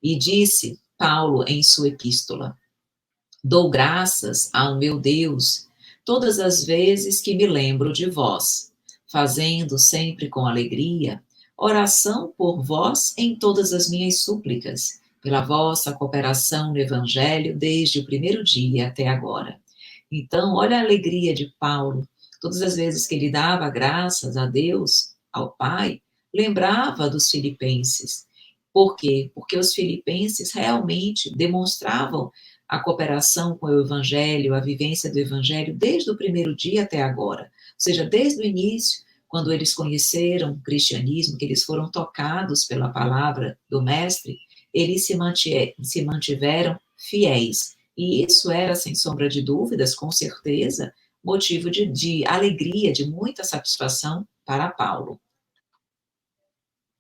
E disse Paulo em sua epístola: Dou graças ao meu Deus todas as vezes que me lembro de vós, fazendo sempre com alegria oração por vós em todas as minhas súplicas, pela vossa cooperação no Evangelho desde o primeiro dia até agora. Então, olha a alegria de Paulo. Todas as vezes que ele dava graças a Deus, ao Pai, lembrava dos filipenses. Por quê? Porque os filipenses realmente demonstravam a cooperação com o Evangelho, a vivência do Evangelho desde o primeiro dia até agora. Ou seja, desde o início, quando eles conheceram o cristianismo, que eles foram tocados pela palavra do Mestre, eles se mantiveram fiéis. E isso era, sem sombra de dúvidas, com certeza, motivo de alegria, de muita satisfação para Paulo.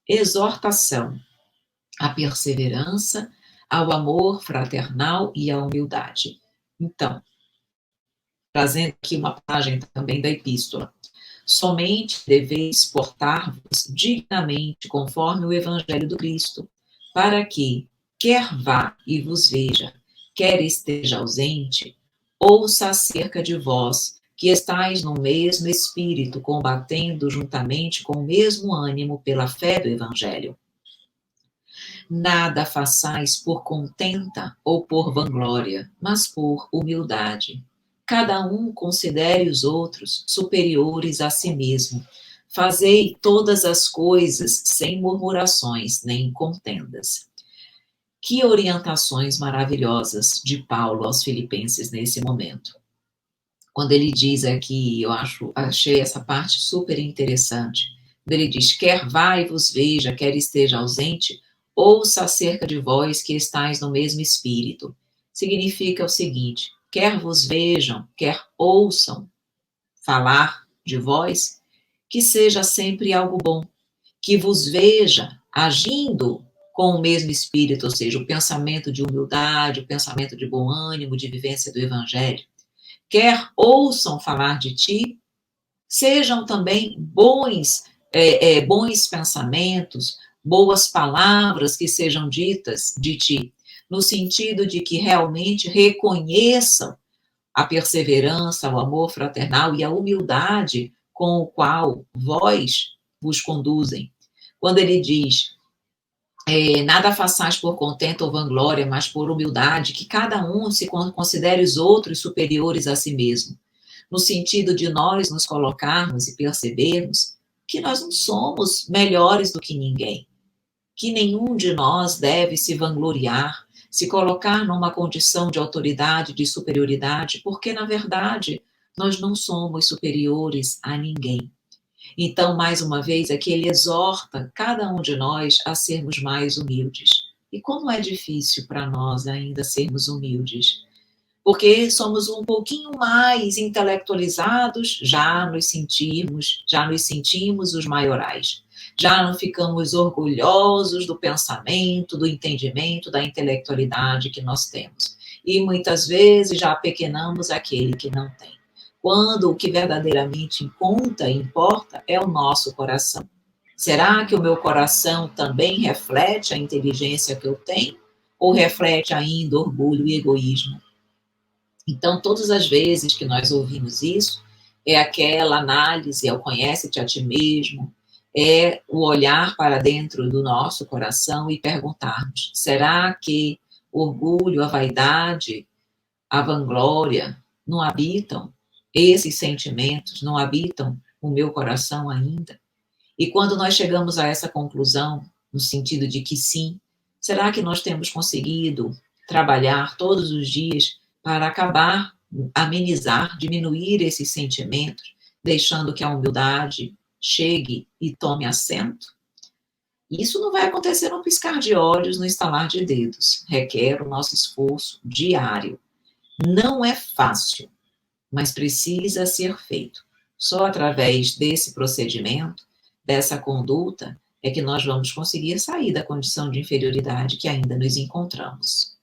Exortação à perseverança, ao amor fraternal e à humildade. Então, trazendo aqui uma página também da epístola. Somente deveis portar-vos dignamente conforme o Evangelho do Cristo, para que, quer vá e vos veja, quer esteja ausente, ouça acerca de vós, que estáis no mesmo espírito, combatendo juntamente com o mesmo ânimo pela fé do Evangelho. Nada façais por contenta ou por vanglória, mas por humildade. Cada um considere os outros superiores a si mesmo. Fazei todas as coisas sem murmurações nem contendas. Que orientações maravilhosas de Paulo aos filipenses nesse momento. Quando ele diz aqui, achei essa parte super interessante. Ele diz: quer vá e vos veja, quer esteja ausente, ouça acerca de vós que estáis no mesmo espírito. Significa o seguinte: quer vos vejam, quer ouçam falar de vós, que seja sempre algo bom, que vos veja agindo com o mesmo espírito, ou seja, o pensamento de humildade, o pensamento de bom ânimo, de vivência do Evangelho. Quer ouçam falar de ti, sejam também bons pensamentos, boas palavras que sejam ditas de ti, no sentido de que realmente reconheçam a perseverança, o amor fraternal e a humildade com o qual vós vos conduzem. Quando ele diz, nada façais por contento ou vanglória, mas por humildade, que cada um se considere os outros superiores a si mesmo, no sentido de nós nos colocarmos e percebermos que nós não somos melhores do que ninguém, que nenhum de nós deve se vangloriar, se colocar numa condição de autoridade, de superioridade, porque, na verdade, nós não somos superiores a ninguém. Então, mais uma vez, aqui ele exorta cada um de nós a sermos mais humildes. E como é difícil para nós ainda sermos humildes. porque somos um pouquinho mais intelectualizados, já nos sentimos os maiorais. Já não ficamos orgulhosos do pensamento, do entendimento, da intelectualidade que nós temos. E muitas vezes já apequenamos aquele que não tem. Quando o que verdadeiramente conta e importa é o nosso coração. Será que o meu coração também reflete a inteligência que eu tenho? Ou reflete ainda orgulho e egoísmo? Então, todas as vezes que nós ouvimos isso, é aquela análise, é o conhece-te a ti mesmo, é o olhar para dentro do nosso coração e perguntarmos: será que o orgulho, a vaidade, a vanglória não habitam? Esses sentimentos não habitam o meu coração ainda? E quando nós chegamos a essa conclusão, no sentido de que sim, será que nós temos conseguido trabalhar todos os dias para acabar, amenizar, diminuir esses sentimentos, deixando que a humildade chegue e tome assento? Isso não vai acontecer num piscar de olhos, no estalar de dedos. Requer o nosso esforço diário. Não é fácil, mas precisa ser feito. Só através desse procedimento, dessa conduta, é que nós vamos conseguir sair da condição de inferioridade que ainda nos encontramos.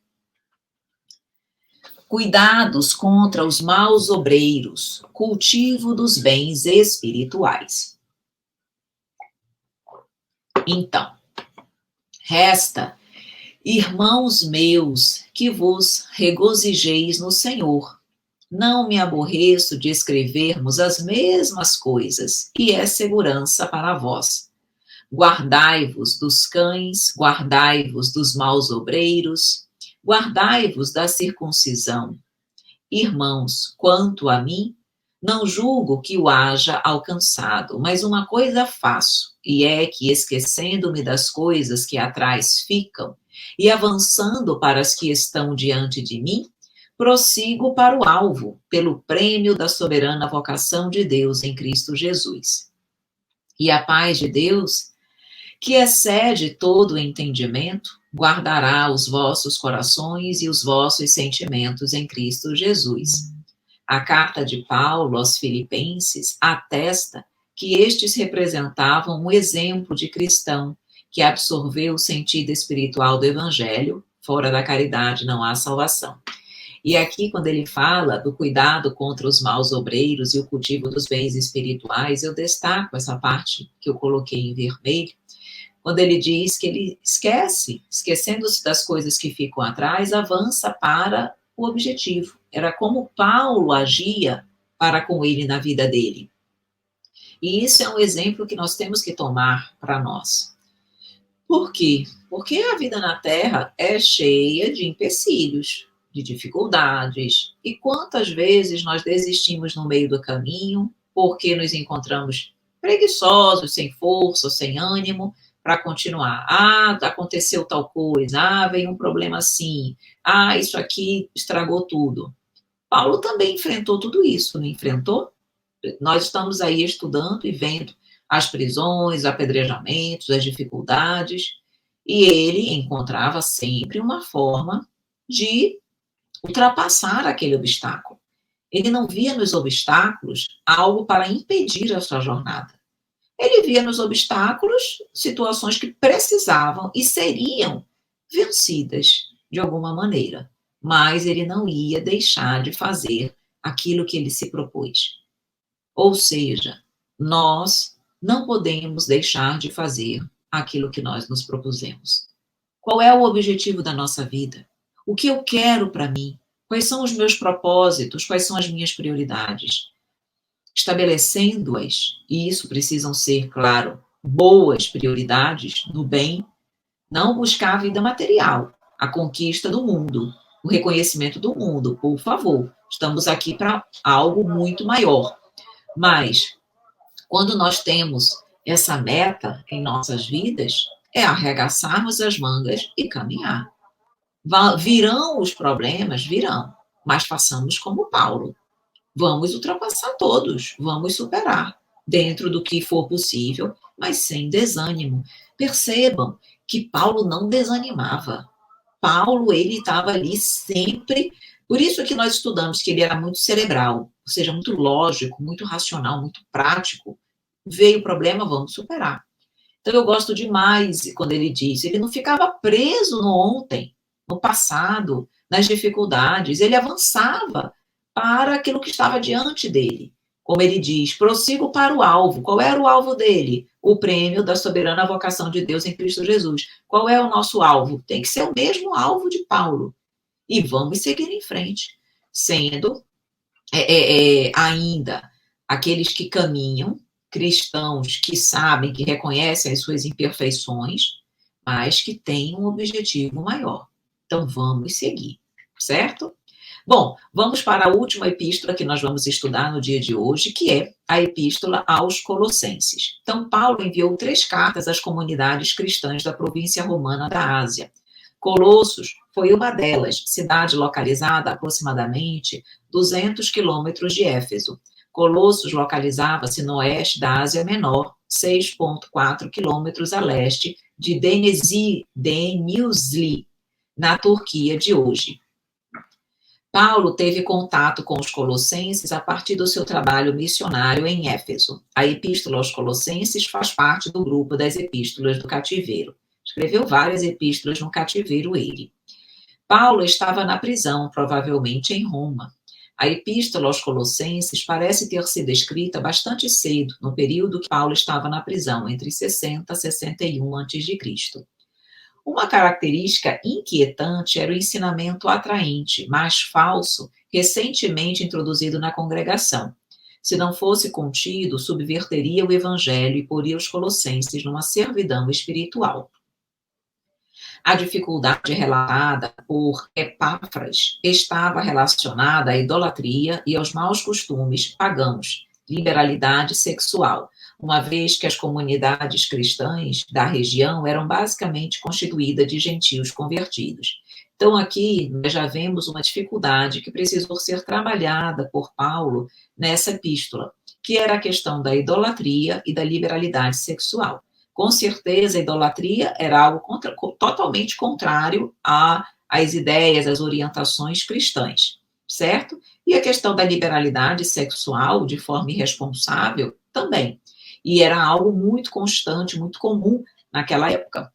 Cuidados contra os maus obreiros, cultivo dos bens espirituais. Então, resta, irmãos meus, que vos regozijeis no Senhor. Não me aborreço de escrevermos as mesmas coisas, e é segurança para vós. Guardai-vos dos cães, guardai-vos dos maus obreiros, guardai-vos da circuncisão. Irmãos, quanto a mim, não julgo que o haja alcançado, mas uma coisa faço, e é que, esquecendo-me das coisas que atrás ficam, e avançando para as que estão diante de mim, prossigo para o alvo, pelo prêmio da soberana vocação de Deus em Cristo Jesus. E a paz de Deus, que excede todo o entendimento, guardará os vossos corações e os vossos sentimentos em Cristo Jesus. A carta de Paulo aos Filipenses atesta que estes representavam um exemplo de cristão que absorveu o sentido espiritual do Evangelho. Fora da caridade não há salvação. E aqui, quando ele fala do cuidado contra os maus obreiros e o cultivo dos bens espirituais, eu destaco essa parte que eu coloquei em vermelho, quando ele diz que ele esquecendo-se das coisas que ficam atrás, avança para o objetivo. Era como Paulo agia para com ele na vida dele. E isso é um exemplo que nós temos que tomar para nós. Por quê? Porque a vida na Terra é cheia de empecilhos, de dificuldades. E quantas vezes nós desistimos no meio do caminho porque nos encontramos preguiçosos, sem força, sem ânimo para continuar. Ah, aconteceu tal coisa. Ah, veio um problema assim. Ah, isso aqui estragou tudo. Paulo também enfrentou tudo isso, não enfrentou? Nós estamos aí estudando e vendo as prisões, apedrejamentos, as dificuldades, e ele encontrava sempre uma forma de ultrapassar aquele obstáculo. Ele não via nos obstáculos algo para impedir a sua jornada. Ele via nos obstáculos situações que precisavam e seriam vencidas de alguma maneira, mas ele não ia deixar de fazer aquilo que ele se propôs. Ou seja, nós não podemos deixar de fazer aquilo que nós nos propusemos. Qual é o objetivo da nossa vida? O que eu quero para mim? Quais são os meus propósitos? Quais são as minhas prioridades? Estabelecendo-as, e isso precisam ser, claro, boas prioridades no bem, não buscar a vida material, a conquista do mundo, o reconhecimento do mundo, por favor. Estamos aqui para algo muito maior. Mas, quando nós temos essa meta em nossas vidas, é arregaçarmos as mangas e caminhar. Virão os problemas? Virão, mas façamos como Paulo. Vamos ultrapassar todos, vamos superar, dentro do que for possível, mas sem desânimo. Percebam que Paulo não desanimava. Paulo, ele estava ali sempre Por isso que nós estudamos que ele era muito cerebral, ou seja, muito lógico, muito racional, muito prático. Veio o problema, vamos superar. Então eu gosto demais quando ele diz, ele não ficava preso no ontem, no passado, nas dificuldades, ele avançava para aquilo que estava diante dele. Como ele diz, prossigo para o alvo. Qual era o alvo dele? O prêmio da soberana vocação de Deus em Cristo Jesus. Qual é o nosso alvo? Tem que ser o mesmo alvo de Paulo. E vamos seguir em frente, sendo ainda aqueles que caminham, cristãos que sabem, que reconhecem as suas imperfeições, mas que têm um objetivo maior. Então vamos seguir, certo? Bom, vamos para a última epístola que nós vamos estudar no dia de hoje, que é a epístola aos Colossenses. Então, Paulo enviou 3 cartas às comunidades cristãs da província romana da Ásia. Colossos foi uma delas, cidade localizada a aproximadamente 200 quilômetros de Éfeso. Colossos localizava-se no oeste da Ásia Menor, 6,4 quilômetros a leste de Denizli, na Turquia de hoje. Paulo teve contato com os colossenses a partir do seu trabalho missionário em Éfeso. A Epístola aos Colossenses faz parte do grupo das Epístolas do Cativeiro. Escreveu várias epístolas no cativeiro ele. Paulo estava na prisão, provavelmente em Roma. A Epístola aos Colossenses parece ter sido escrita bastante cedo, no período que Paulo estava na prisão, entre 60 e 61 a.C. Uma característica inquietante era o ensinamento atraente, mas falso, recentemente introduzido na congregação. Se não fosse contido, subverteria o evangelho e poria os colossenses numa servidão espiritual. A dificuldade relatada por Epáfras estava relacionada à idolatria e aos maus costumes pagãos, liberalidade sexual, uma vez que as comunidades cristãs da região eram basicamente constituídas de gentios convertidos. Então, aqui nós já vemos uma dificuldade que precisou ser trabalhada por Paulo nessa epístola, que era a questão da idolatria e da liberalidade sexual. Com certeza, a idolatria era algo totalmente contrário às ideias, às orientações cristãs, certo? E a questão da liberalidade sexual, de forma irresponsável, também. E era algo muito constante, muito comum naquela época.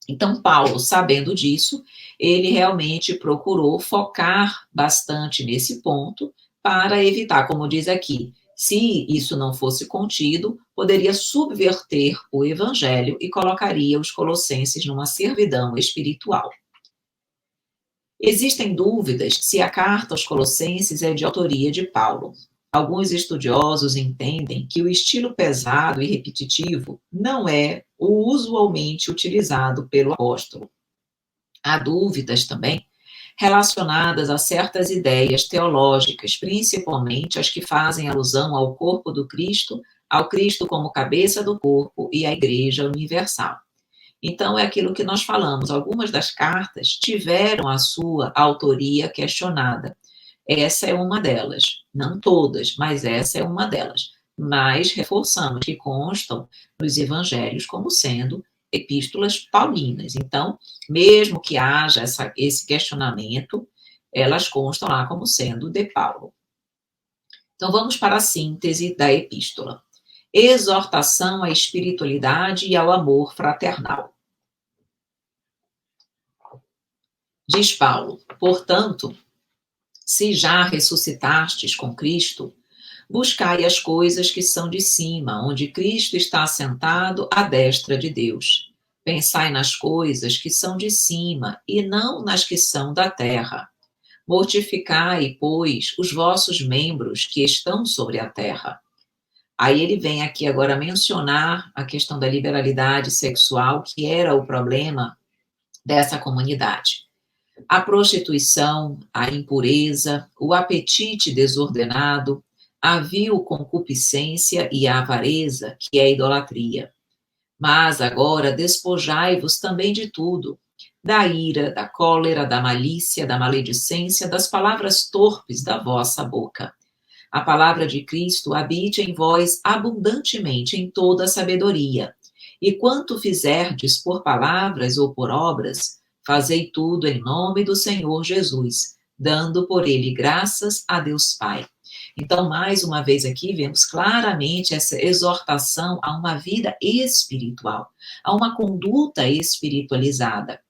Então, Paulo, sabendo disso, ele realmente procurou focar bastante nesse ponto para evitar, como diz aqui, se isso não fosse contido, poderia subverter o evangelho e colocaria os colossenses numa servidão espiritual. Existem dúvidas se a carta aos Colossenses é de autoria de Paulo. Alguns estudiosos entendem que o estilo pesado e repetitivo não é o usualmente utilizado pelo apóstolo. Há dúvidas também relacionadas a certas ideias teológicas, principalmente as que fazem alusão ao corpo do Cristo, ao Cristo como cabeça do corpo e à Igreja Universal. Então, é aquilo que nós falamos, algumas das cartas tiveram a sua autoria questionada. Essa é uma delas, não todas, mas essa é uma delas. Mas reforçamos que constam nos evangelhos como sendo epístolas paulinas. Então, mesmo que haja esse questionamento, elas constam lá como sendo de Paulo. Então, vamos para a síntese da epístola. Exortação à espiritualidade e ao amor fraternal. Diz Paulo, portanto, se já ressuscitastes com Cristo, buscai as coisas que são de cima, onde Cristo está assentado à destra de Deus. Pensai nas coisas que são de cima e não nas que são da terra. Mortificai, pois, os vossos membros que estão sobre a terra. Aí ele vem aqui agora mencionar a questão da liberalidade sexual, que era o problema dessa comunidade. A prostituição, a impureza, o apetite desordenado, a vil concupiscência e a avareza, que é a idolatria. Mas agora despojai-vos também de tudo, da ira, da cólera, da malícia, da maledicência, das palavras torpes da vossa boca. A palavra de Cristo habite em vós abundantemente em toda a sabedoria. E quanto fizerdes por palavras ou por obras, fazei tudo em nome do Senhor Jesus, dando por ele graças a Deus Pai. Então, mais uma vez aqui, vemos claramente essa exortação a uma vida espiritual, a uma conduta espiritualizada,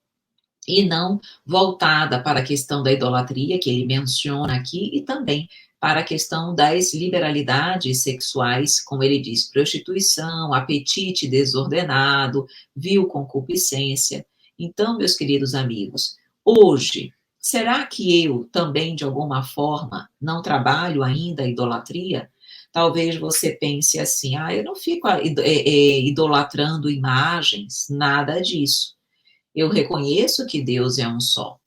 e não voltada para a questão da idolatria, que ele menciona aqui, e também para a questão das liberalidades sexuais, como ele diz, prostituição, apetite desordenado, vil concupiscência. Então, meus queridos amigos, hoje, será que eu também, de alguma forma, não trabalho ainda a idolatria? Talvez você pense assim, eu não fico idolatrando imagens, nada disso. Eu reconheço que Deus é um só,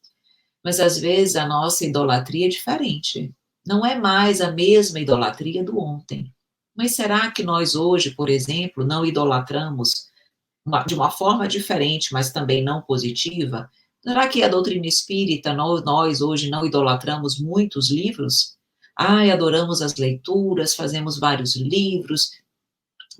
mas às vezes a nossa idolatria é diferente. Não é mais a mesma idolatria do ontem. Mas será que nós hoje, por exemplo, não idolatramos de uma forma diferente, mas também não positiva? Será que a doutrina espírita, nós hoje não idolatramos muitos livros? Adoramos as leituras, fazemos vários livros,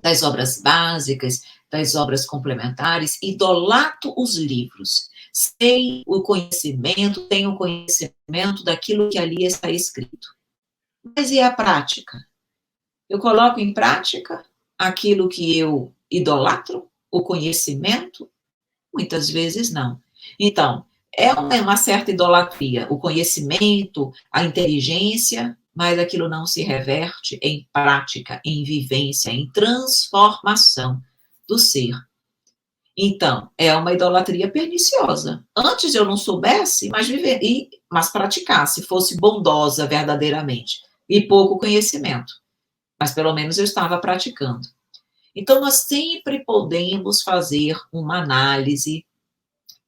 das obras básicas, das obras complementares, idolatro os livros. Sei o conhecimento, tenho o conhecimento daquilo que ali está escrito. Mas e a prática? Eu coloco em prática aquilo que eu idolatro, o conhecimento? Muitas vezes não. Então, é uma certa idolatria, o conhecimento, a inteligência, mas aquilo não se reverte em prática, em vivência, em transformação do ser. Então, é uma idolatria perniciosa. Antes eu não soubesse, mas praticasse, fosse bondosa verdadeiramente, e pouco conhecimento, mas pelo menos eu estava praticando. Então, nós sempre podemos fazer uma análise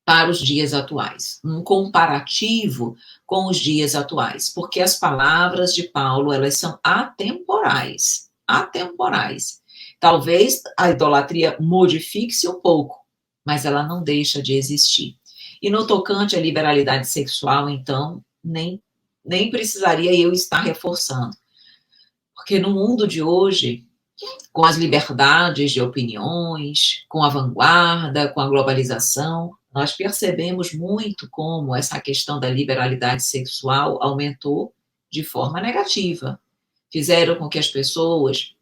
para os dias atuais, um comparativo com os dias atuais, porque as palavras de Paulo, elas são atemporais, atemporais. Talvez a idolatria modifique-se um pouco, mas ela não deixa de existir. E no tocante à liberalidade sexual, então, nem precisaria eu estar reforçando, porque no mundo de hoje, com as liberdades de opiniões, com a vanguarda, com a globalização, nós percebemos muito como essa questão da liberalidade sexual aumentou de forma negativa. Fizeram com que as pessoas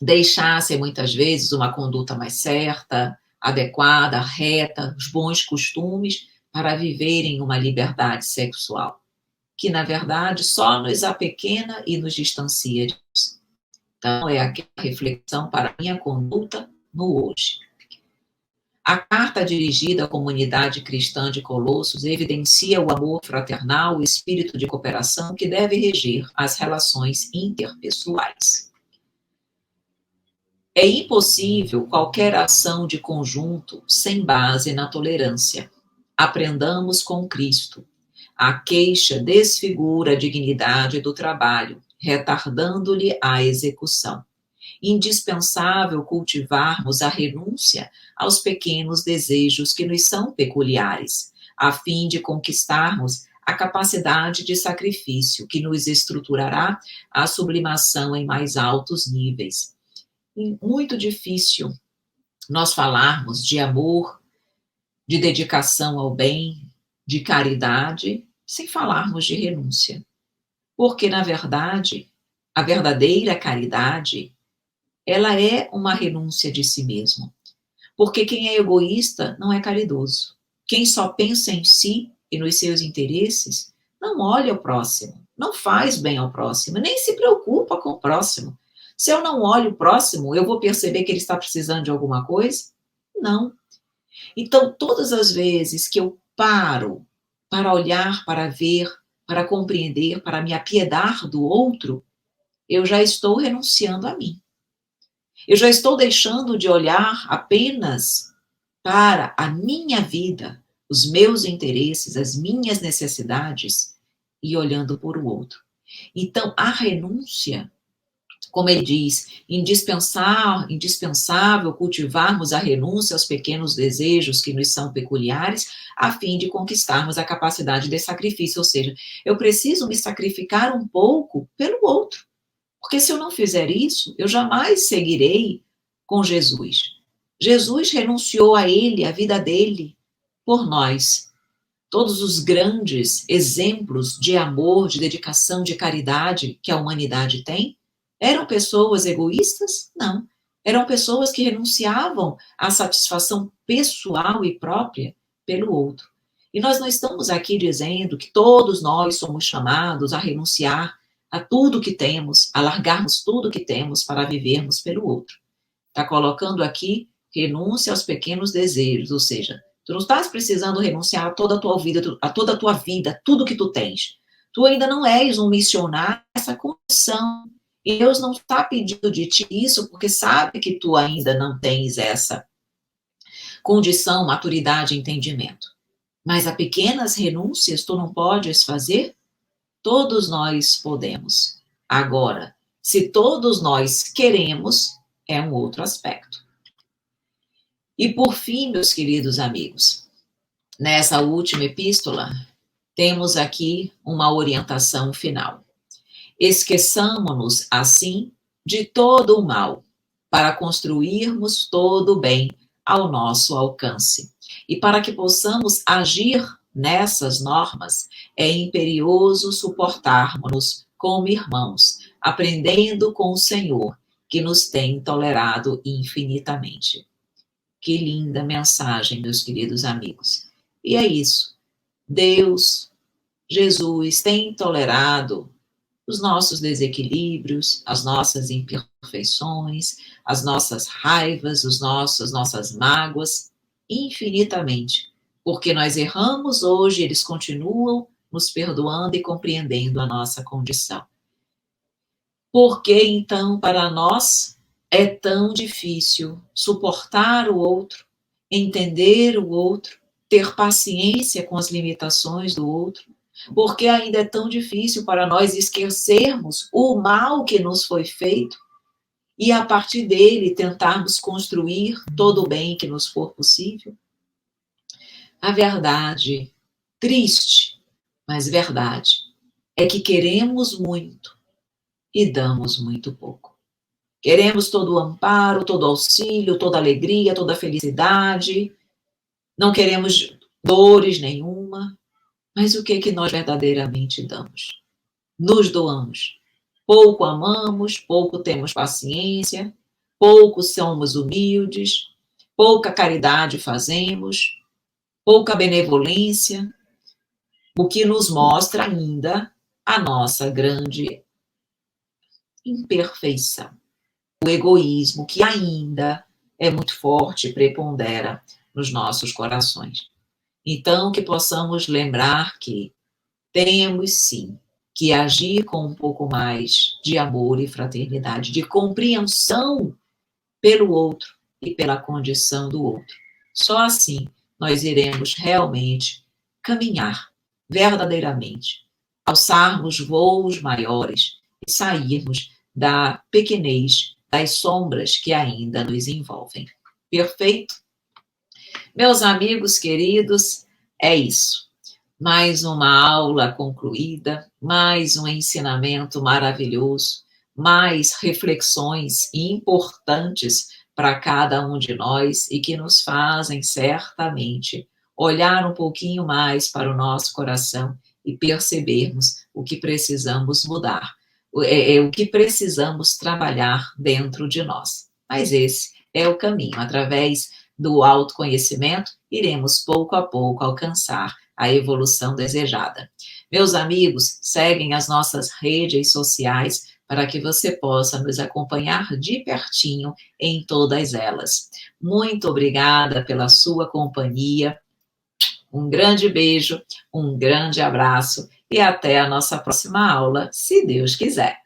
deixassem, muitas vezes, uma conduta mais certa, adequada, reta, os bons costumes, para viverem uma liberdade sexual, que, na verdade, só nos apequena e nos distancia disso. Então, é aquela reflexão para a minha conduta no hoje. A carta dirigida à comunidade cristã de Colossos evidencia o amor fraternal, o espírito de cooperação que deve reger as relações interpessoais. É impossível qualquer ação de conjunto sem base na tolerância. Aprendamos com Cristo. A queixa desfigura a dignidade do trabalho, retardando-lhe a execução. Indispensável cultivarmos a renúncia aos pequenos desejos que nos são peculiares, a fim de conquistarmos a capacidade de sacrifício que nos estruturará a sublimação em mais altos níveis. E muito difícil nós falarmos de amor, de dedicação ao bem, de caridade, sem falarmos de renúncia. Porque, na verdade, a verdadeira caridade, ela é uma renúncia de si mesmo. Porque quem é egoísta não é caridoso. Quem só pensa em si e nos seus interesses, não olha o próximo, não faz bem ao próximo, nem se preocupa com o próximo. Se eu não olho o próximo, eu vou perceber que ele está precisando de alguma coisa? Não. Então, todas as vezes que eu paro para olhar, para ver, para compreender, para me apiedar do outro, eu já estou renunciando a mim. Eu já estou deixando de olhar apenas para a minha vida, os meus interesses, as minhas necessidades e olhando por o outro. Então, a renúncia, como ele diz, indispensável cultivarmos a renúncia aos pequenos desejos que nos são peculiares, a fim de conquistarmos a capacidade de sacrifício, ou seja, eu preciso me sacrificar um pouco pelo outro, porque se eu não fizer isso, eu jamais seguirei com Jesus. Jesus renunciou a ele, a vida dele, por nós. todos os grandes exemplos de amor, de dedicação, de caridade que a humanidade tem, eram pessoas egoístas? Não. Eram pessoas que renunciavam à satisfação pessoal e própria pelo outro. E nós não estamos aqui dizendo que todos nós somos chamados a renunciar a tudo que temos, a largarmos tudo que temos para vivermos pelo outro. Está colocando aqui renúncia aos pequenos desejos, ou seja, tu não estás precisando renunciar a toda a tua vida, tudo que tu tens. Tu ainda não és um missionário nessa condição. E Deus não está pedindo de ti isso porque sabe que tu ainda não tens essa condição, maturidade e entendimento. Mas a pequenas renúncias tu não podes fazer? Todos nós podemos. Agora, se todos nós queremos, é um outro aspecto. E por fim, meus queridos amigos, nessa última epístola, temos aqui uma orientação final. Esqueçamo-nos, assim, de todo o mal, para construirmos todo o bem ao nosso alcance. E para que possamos agir nessas normas, é imperioso suportarmos-nos como irmãos, aprendendo com o Senhor, que nos tem tolerado infinitamente. Que linda mensagem, meus queridos amigos. E é isso. Deus, Jesus, tem tolerado os nossos desequilíbrios, as nossas imperfeições, as nossas raivas, as nossas mágoas, infinitamente. Porque nós erramos hoje, eles continuam nos perdoando e compreendendo a nossa condição. Por que, então, para nós é tão difícil suportar o outro, entender o outro, ter paciência com as limitações do outro? Porque ainda é tão difícil para nós esquecermos o mal que nos foi feito e, a partir dele, tentarmos construir todo o bem que nos for possível? A verdade, triste, mas verdade, é que queremos muito e damos muito pouco. Queremos todo o amparo, todo o auxílio, toda a alegria, toda a felicidade, não queremos dores nenhuma, mas o que é que nós verdadeiramente damos? Nos doamos. Pouco amamos, pouco temos paciência, pouco somos humildes, pouca caridade fazemos, pouca benevolência, o que nos mostra ainda a nossa grande imperfeição. O egoísmo que ainda é muito forte e prepondera nos nossos corações. Então, que possamos lembrar que temos sim que agir com um pouco mais de amor e fraternidade, de compreensão pelo outro e pela condição do outro. Só assim nós iremos realmente caminhar verdadeiramente, alçarmos voos maiores e sairmos da pequenez, das sombras que ainda nos envolvem. Perfeito? Meus amigos queridos, é isso. Mais uma aula concluída, mais um ensinamento maravilhoso, mais reflexões importantes para cada um de nós e que nos fazem certamente olhar um pouquinho mais para o nosso coração e percebermos o que precisamos mudar, o que precisamos trabalhar dentro de nós. Mas esse é o caminho. Através do autoconhecimento, iremos pouco a pouco alcançar a evolução desejada. Meus amigos, seguem as nossas redes sociais para que você possa nos acompanhar de pertinho em todas elas. Muito obrigada pela sua companhia. Um grande beijo, um grande abraço e até a nossa próxima aula, se Deus quiser.